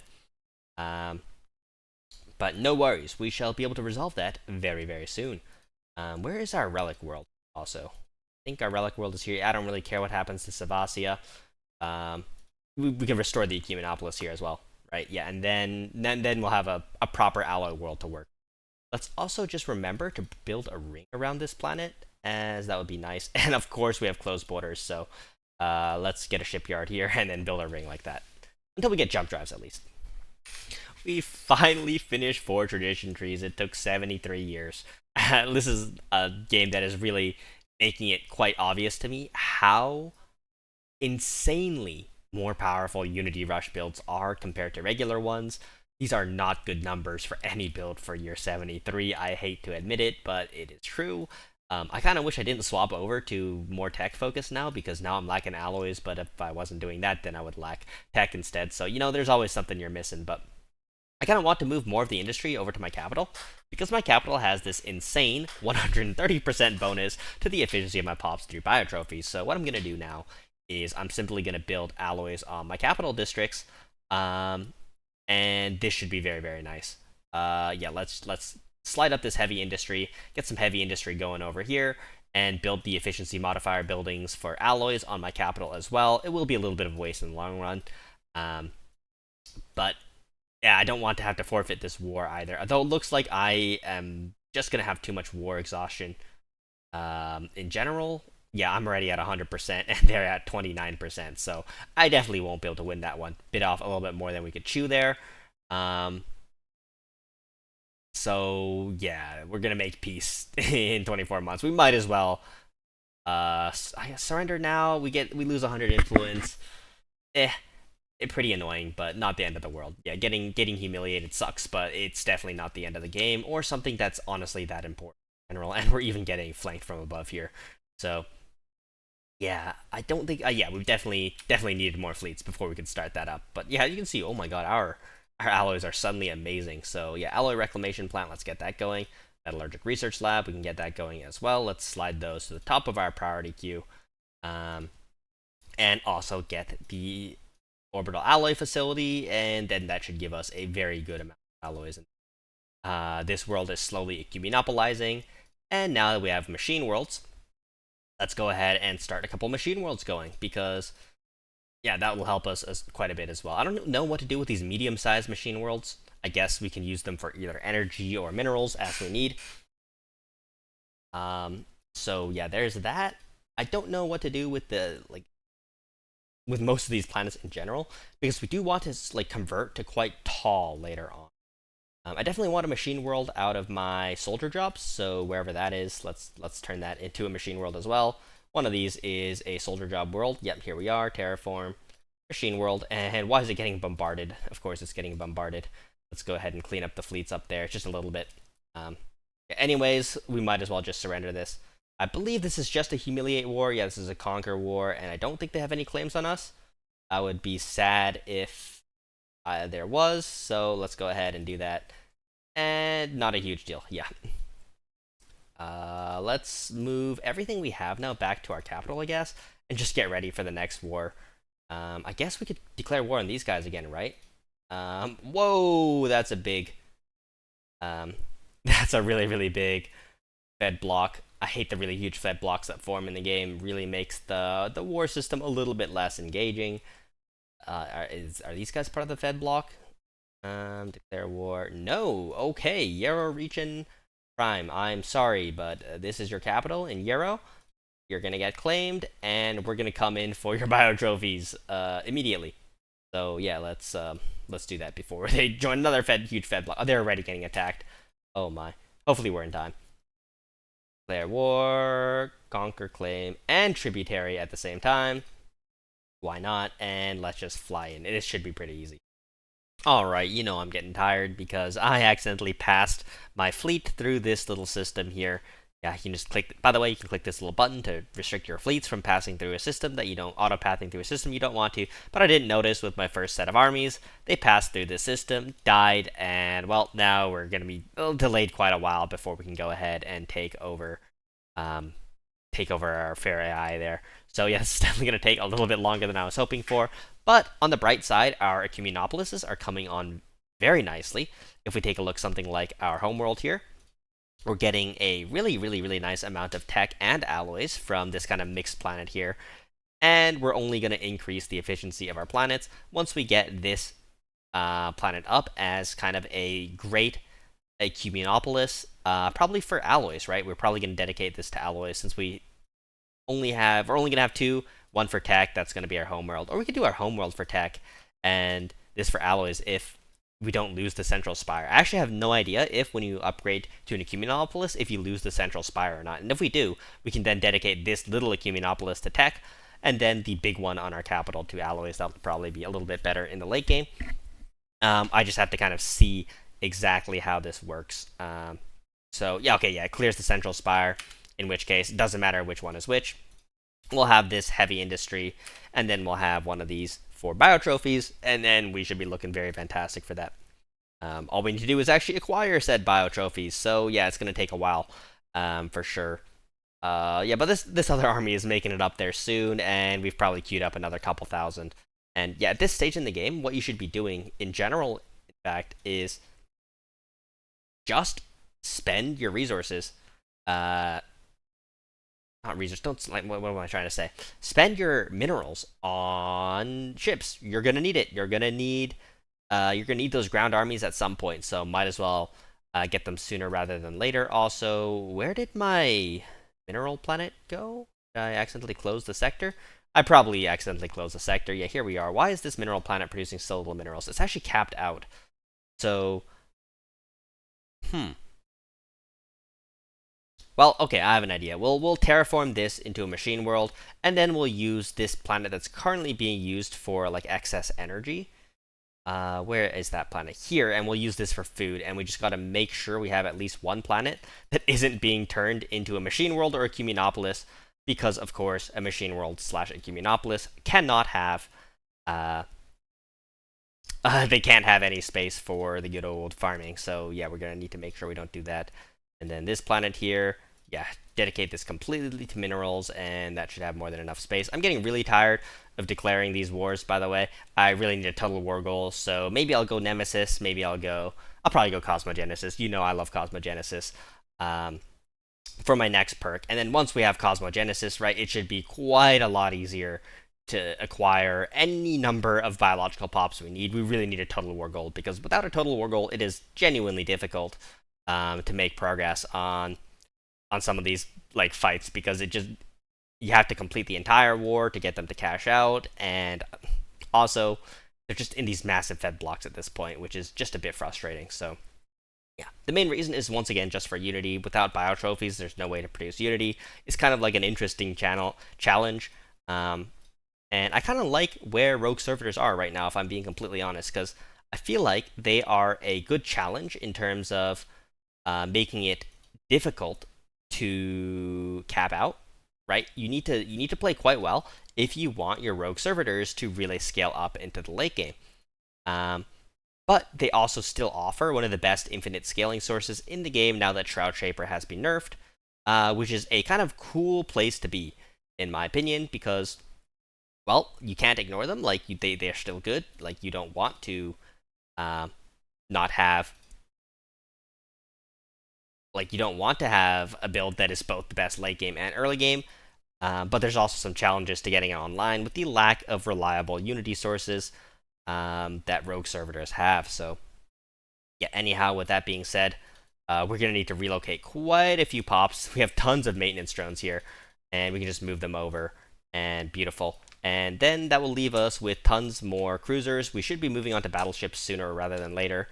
But no worries. We shall be able to resolve that very, very soon. Where is our relic world? Also, I think our relic world is here. I don't really care what happens to Savasia. We can restore the Ecumenopolis here as well, right? Yeah, and then we'll have a proper alloy world to work. Let's also just remember to build a ring around this planet, as that would be nice. And of course, we have closed borders, so let's get a shipyard here and then build a ring like that. Until we get jump drives, at least. We finally finished 4 tradition trees. It took 73 years. This is a game that is really making it quite obvious to me how insanely more powerful Unity Rush builds are compared to regular ones. These are not good numbers for any build for year 73. I hate to admit it, but it is true. I kind of wish I didn't swap over to more tech focus now, because now I'm lacking alloys, but if I wasn't doing that, then I would lack tech instead. So, there's always something you're missing, but I kind of want to move more of the industry over to my capital, because my capital has this insane 130% bonus to the efficiency of my pops through biotrophies. So what I'm going to do now is I'm simply going to build alloys on my capital districts, and this should be very, very nice. Yeah, let's slide up this heavy industry, get some heavy industry going over here, and build the efficiency modifier buildings for alloys on my capital as well. It will be a little bit of a waste in the long run, but yeah, I don't want to have to forfeit this war either. Although it looks like I am just gonna have too much war exhaustion. In general, yeah, I'm already at 100% and they're at 29%. So I definitely won't be able to win that one. Bit off a little bit more than we could chew there. Um, so yeah, we're gonna make peace in 24 months. We might as well I guess surrender now. We lose 100 influence. Eh, pretty annoying, but not the end of the world. Yeah, getting humiliated sucks, but it's definitely not the end of the game or something that's honestly that important in general. And we're even getting flanked from above here. So yeah, I don't think. Yeah, we definitely needed more fleets before we could start that up. But yeah, you can see. Oh my god, our alloys are suddenly amazing. So yeah, alloy reclamation plant. Let's get that going. Metallurgic research lab. We can get that going as well. Let's slide those to the top of our priority queue, and also get the orbital alloy facility, and then that should give us a very good amount of alloys. This world is slowly ecumonopolizing, and now that we have machine worlds, let's go ahead and start a couple machine worlds going, because yeah, that will help us quite a bit as well. I don't know what to do with these medium-sized machine worlds. I guess we can use them for either energy or minerals as we need. So yeah, there's that. I don't know what to do with the with most of these planets in general, because we do want to like convert to quite tall later on. I definitely want a machine world out of my soldier jobs, so wherever that is, let's turn that into a machine world as well. One of these is a soldier job world. Yep, here we are, terraform, machine world. And why is it getting bombarded? Of course it's getting bombarded. Let's go ahead and clean up the fleets up there just a little bit. Anyways, we might as well just surrender this. I believe this is just a humiliate war. Yeah, this is a conquer war, and I don't think they have any claims on us. I would be sad if there was, so let's go ahead and do that. And not a huge deal, yeah. Let's move everything we have now back to our capital, I guess, and just get ready for the next war. I guess we could declare war on these guys again, right? Whoa, that's a big... that's a really, really big fed block. I hate the really huge fed blocks that form in the game. Really makes the war system a little bit less engaging. Are these guys part of the fed block? Declare war. No. Okay. Yarrow region prime. I'm sorry, but this is your capital in Yarrow. You're gonna get claimed, and we're gonna come in for your biotrophies immediately. So yeah, let's do that before they join another huge fed block. Oh, they're already getting attacked. Oh my. Hopefully we're in time. Declare war, conquer, claim, and tributary at the same time. Why not? And let's just fly in. It should be pretty easy. Alright, you know I'm getting tired because I accidentally passed my fleet through this little system here. Yeah, you can just click, by the way, you can click this little button to restrict your fleets from passing through a system that you don't, auto-pathing through a system you don't want to, but I didn't notice with my first set of armies. They passed through this system, died, and well, now we're going to be delayed quite a while before we can go ahead and take over our fair AI there. So yeah, it's definitely going to take a little bit longer than I was hoping for. But on the bright side, our Ecumonopolises are coming on very nicely. If we take a look something like our homeworld here, we're getting a really, really, really nice amount of tech and alloys from this kind of mixed planet here. And we're only going to increase the efficiency of our planets once we get this planet up as kind of a great Ecumenopolis, probably for alloys, right? We're probably going to dedicate this to alloys since we're only going to have two. One for tech, that's going to be our homeworld. Or we could do our homeworld for tech, and this for alloys if we don't lose the central spire. I actually have no idea if when you upgrade to an Ecumenopolis, if you lose the central spire or not. And if we do, we can then dedicate this little Ecumenopolis to tech, and then the big one on our capital to alloys. That'll probably be a little bit better in the late game. I just have to kind of see exactly how this works. So yeah, okay, yeah, it clears the central spire, in which case it doesn't matter which one is which. We'll have this heavy industry, and then we'll have one of these for biotrophies, and then we should be looking very fantastic for that. All we need to do is actually acquire said biotrophies, so yeah, it's going to take a while, for sure. Yeah, but this other army is making it up there soon, and we've probably queued up another couple thousand. And yeah, at this stage in the game, what you should be doing in general, in fact, is just spend your resources. Not research. Don't like. What am I trying to say? Spend your minerals on ships. You're gonna need it. You're gonna need you're going to need those ground armies at some point, so might as well get them sooner rather than later. Also, where did my mineral planet go? Did I accidentally close the sector? I probably accidentally closed the sector. Yeah, here we are. Why is this mineral planet producing so little minerals? It's actually capped out. So, well, okay, I have an idea. We'll terraform this into a machine world, and then we'll use this planet that's currently being used for like excess energy. Where is that planet? Here, and we'll use this for food, and we just got to make sure we have at least one planet that isn't being turned into a machine world or a cumulonipolis, because of course a machine world slash a cumulonipolis cannot have they can't have any space for the good old farming. So yeah, we're gonna need to make sure we don't do that. And then this planet here, yeah, dedicate this completely to minerals, and that should have more than enough space. I'm getting really tired of declaring these wars, by the way. I really need a total war goal, so maybe I'll go Nemesis, I'll probably go Cosmogenesis. You know I love Cosmogenesis for my next perk. And then once we have Cosmogenesis, right, it should be quite a lot easier to acquire any number of biological pops we need. We really need a total war goal, because without a total war goal, it is genuinely difficult to make progress on some of these like fights, because you have to complete the entire war to get them to cash out, and also they're just in these massive fed blocks at this point, which is just a bit frustrating. So yeah, the main reason is once again just for Unity. Without bio trophies, there's no way to produce Unity. It's kind of like an interesting challenge. And I kind of like where Rogue Servitors are right now, if I'm being completely honest, because I feel like they are a good challenge in terms of making it difficult to cap out. Right? You need to play quite well if you want your Rogue Servitors to really scale up into the late game. But they also still offer one of the best infinite scaling sources in the game now that Shroud Shaper has been nerfed, which is a kind of cool place to be, in my opinion, because, well, you can't ignore them. Like, they're still good. Like, you don't want to not have... Like, you don't want to have a build that is both the best late game and early game, but there's also some challenges to getting it online with the lack of reliable Unity sources that Rogue Servitors have. So, yeah, anyhow, with that being said, we're going to need to relocate quite a few pops. We have tons of maintenance drones here, and we can just move them over, and beautiful. And then that will leave us with tons more cruisers. We should be moving on to battleships sooner rather than later.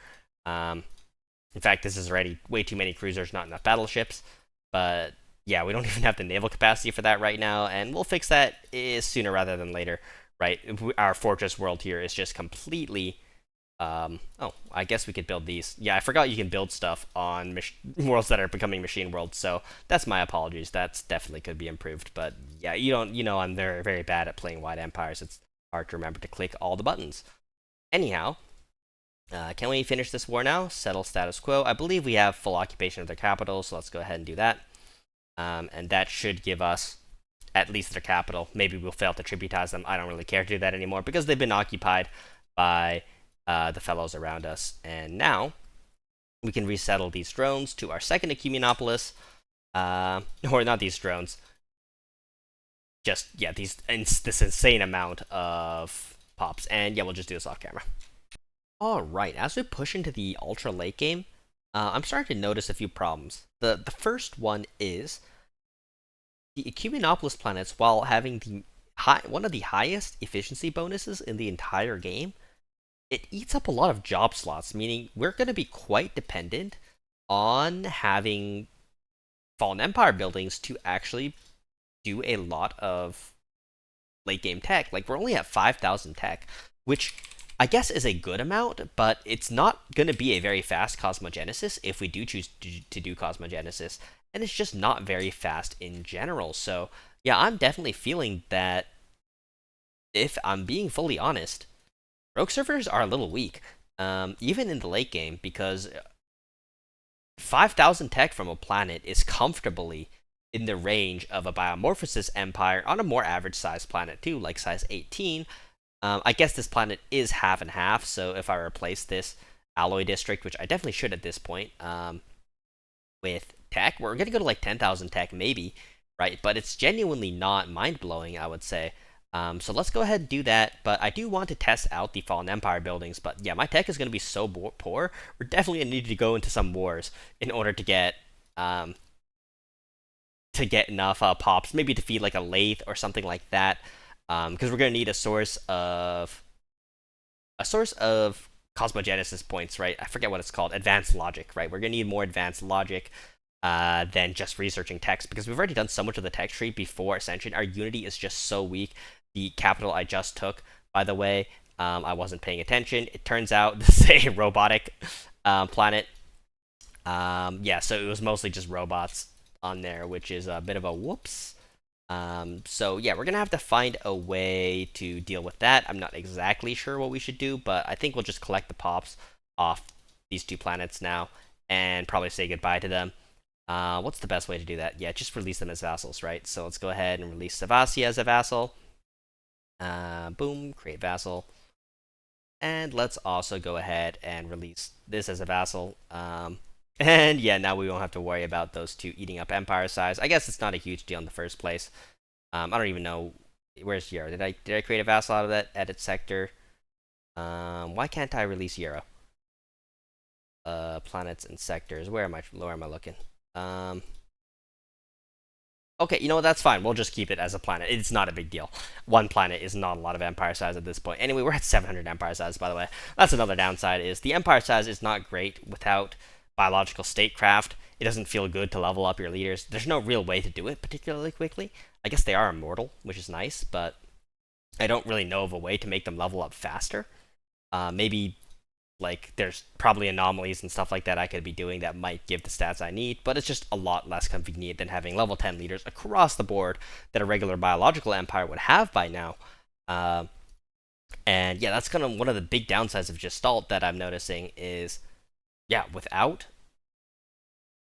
In fact, this is already way too many cruisers, not enough battleships. But yeah, we don't even have the naval capacity for that right now, and we'll fix that sooner rather than later, right? Our fortress world here is just completely... oh, I guess we could build these. Yeah, I forgot you can build stuff on worlds that are becoming machine worlds, so that's my apologies. That's definitely could be improved. But yeah, you know I'm very, very bad at playing Wide Empires. It's hard to remember to click all the buttons. Anyhow... can we finish this war now? Settle status quo. I believe we have full occupation of their capital, so let's go ahead and do that. And that should give us at least their capital. Maybe we'll fail to tributize them. I don't really care to do that anymore, because they've been occupied by the fellows around us. And now we can resettle these drones to our second Ecumenopolis. Or not these drones. Just, yeah, this insane amount of pops. And yeah, we'll just do this off camera. Alright, as we push into the ultra late game, I'm starting to notice a few problems. The first one is the Ecumenopolis planets, while having one of the highest efficiency bonuses in the entire game, it eats up a lot of job slots, meaning we're going to be quite dependent on having Fallen Empire buildings to actually do a lot of late game tech. Like, we're only at 5,000 tech, which I guess is a good amount, but it's not going to be a very fast Cosmogenesis if we do choose to do Cosmogenesis, and it's just not very fast in general. So yeah, I'm definitely feeling that, if I'm being fully honest, Rogue Servitors are a little weak, even in the late game, because 5,000 tech from a planet is comfortably in the range of a Biomorphosis Empire on a more average size planet too, like size 18. I guess this planet is half and half, so if I replace this alloy district, which I definitely should at this point, with tech, we're going to go to like 10,000 tech maybe, right? But it's genuinely not mind-blowing, I would say. So let's go ahead and do that, but I do want to test out the Fallen Empire buildings, but yeah, my tech is going to be so poor, we're definitely going to need to go into some wars in order um, to get enough pops, maybe to feed like a lathe or something like that, because we're going to need a source of cosmogenesis points, right? I forget what it's called, advanced logic, right? We're going to need more advanced logic than just researching text, because we've already done so much of the tech tree before Ascension. Our Unity is just so weak. The capital I just took, by the way, I wasn't paying attention. It turns out this is a robotic planet. Yeah, so it was mostly just robots on there, which is a bit of a whoops. So yeah, we're gonna have to find a way to deal with that. I'm not exactly sure what we should do, but I think we'll just collect the pops off these two planets now and probably say goodbye to them. What's the best way to do that? Yeah, just release them as vassals, right? So let's go ahead and release Savassi as a vassal. Boom, create vassal. And let's also go ahead and release this as a vassal. And yeah, now we won't have to worry about those two eating up empire size. I guess it's not a huge deal in the first place. I don't even know where's Euro. Did I create a vassal out of that edit sector? Why can't I release Euro? Planets and sectors. Where am I looking? Okay, you know what? That's fine. We'll just keep it as a planet. It's not a big deal. One planet is not a lot of empire size at this point. Anyway, we're at 700 empire size, by the way. That's another downside, is the empire size is not great without biological statecraft. It doesn't feel good to level up your leaders. There's no real way to do it particularly quickly. I guess they are immortal, which is nice, but I don't really know of a way to make them level up faster. Maybe like there's probably anomalies and stuff like that I could be doing that might give the stats I need, but it's just a lot less convenient than having level 10 leaders across the board that a regular biological empire would have by now. And yeah, that's kind of one of the big downsides of Gestalt that I'm noticing is, yeah,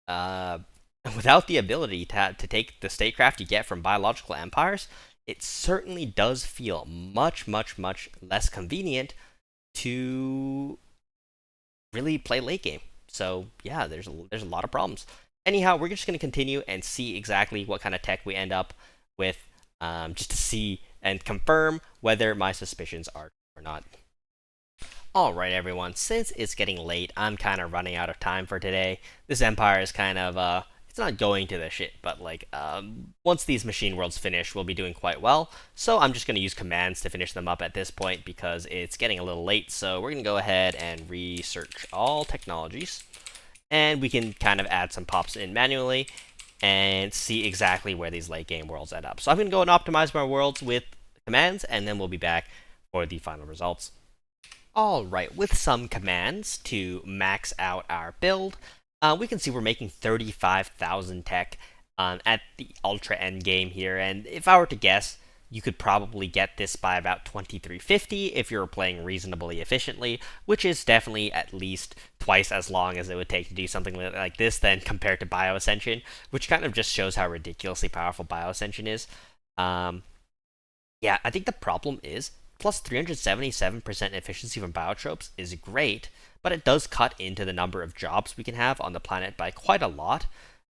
uh, without the ability to take the statecraft you get from biological empires, it certainly does feel much, much, much less convenient to really play late game. So yeah, there's a lot of problems. Anyhow, we're just going to continue and see exactly what kind of tech we end up with, just to see and confirm whether my suspicions are true or not. Alright everyone, since it's getting late, I'm kind of running out of time for today. This empire is kind of, it's not going to the shit, but like, once these machine worlds finish, we'll be doing quite well. So I'm just going to use commands to finish them up at this point because it's getting a little late. So we're going to go ahead and research all technologies. And we can kind of add some pops in manually and see exactly where these late game worlds end up. So I'm going to go and optimize my worlds with commands, and then we'll be back for the final results. Alright, with some commands to max out our build, we can see we're making 35,000 tech at the Ultra Endgame here, and if I were to guess, you could probably get this by about 2350 if you're playing reasonably efficiently, which is definitely at least twice as long as it would take to do something like this than compared to Bioascension, which kind of just shows how ridiculously powerful Bioascension is. Yeah, I think the problem is plus 377% efficiency from biotropes is great, but it does cut into the number of jobs we can have on the planet by quite a lot.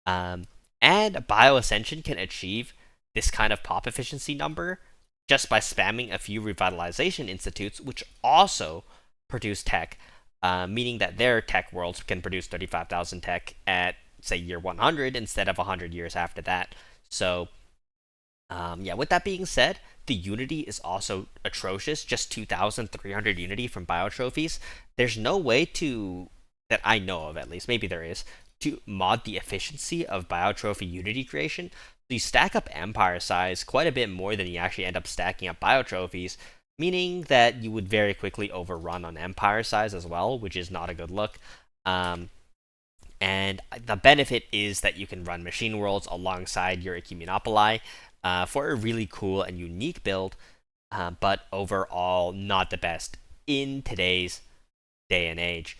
And Bioascension can achieve this kind of pop efficiency number just by spamming a few revitalization institutes, which also produce tech, meaning that their tech worlds can produce 35,000 tech at, say, year 100 instead of 100 years after that. So, yeah, with that being said, the Unity is also atrocious, just 2,300 Unity from Biotrophies. There's no way to, that I know of at least, maybe there is, to mod the efficiency of Biotrophy Unity creation. So you stack up Empire size quite a bit more than you actually end up stacking up Biotrophies, meaning that you would very quickly overrun on Empire size as well, which is not a good look. And the benefit is that you can run Machine Worlds alongside your Ecumenopoli, for a really cool and unique build, but overall not the best in today's day and age.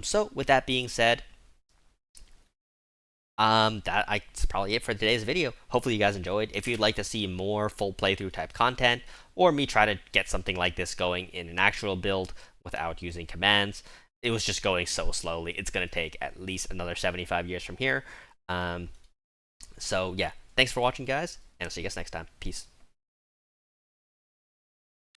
So with that being said, that's probably it for today's video. Hopefully you guys enjoyed. If you'd like to see more full playthrough type content, or me try to get something like this going in an actual build without using commands, it was just going so slowly. It's going to take at least another 75 years from here. So yeah, thanks for watching, guys, and I'll see you guys next time. Peace.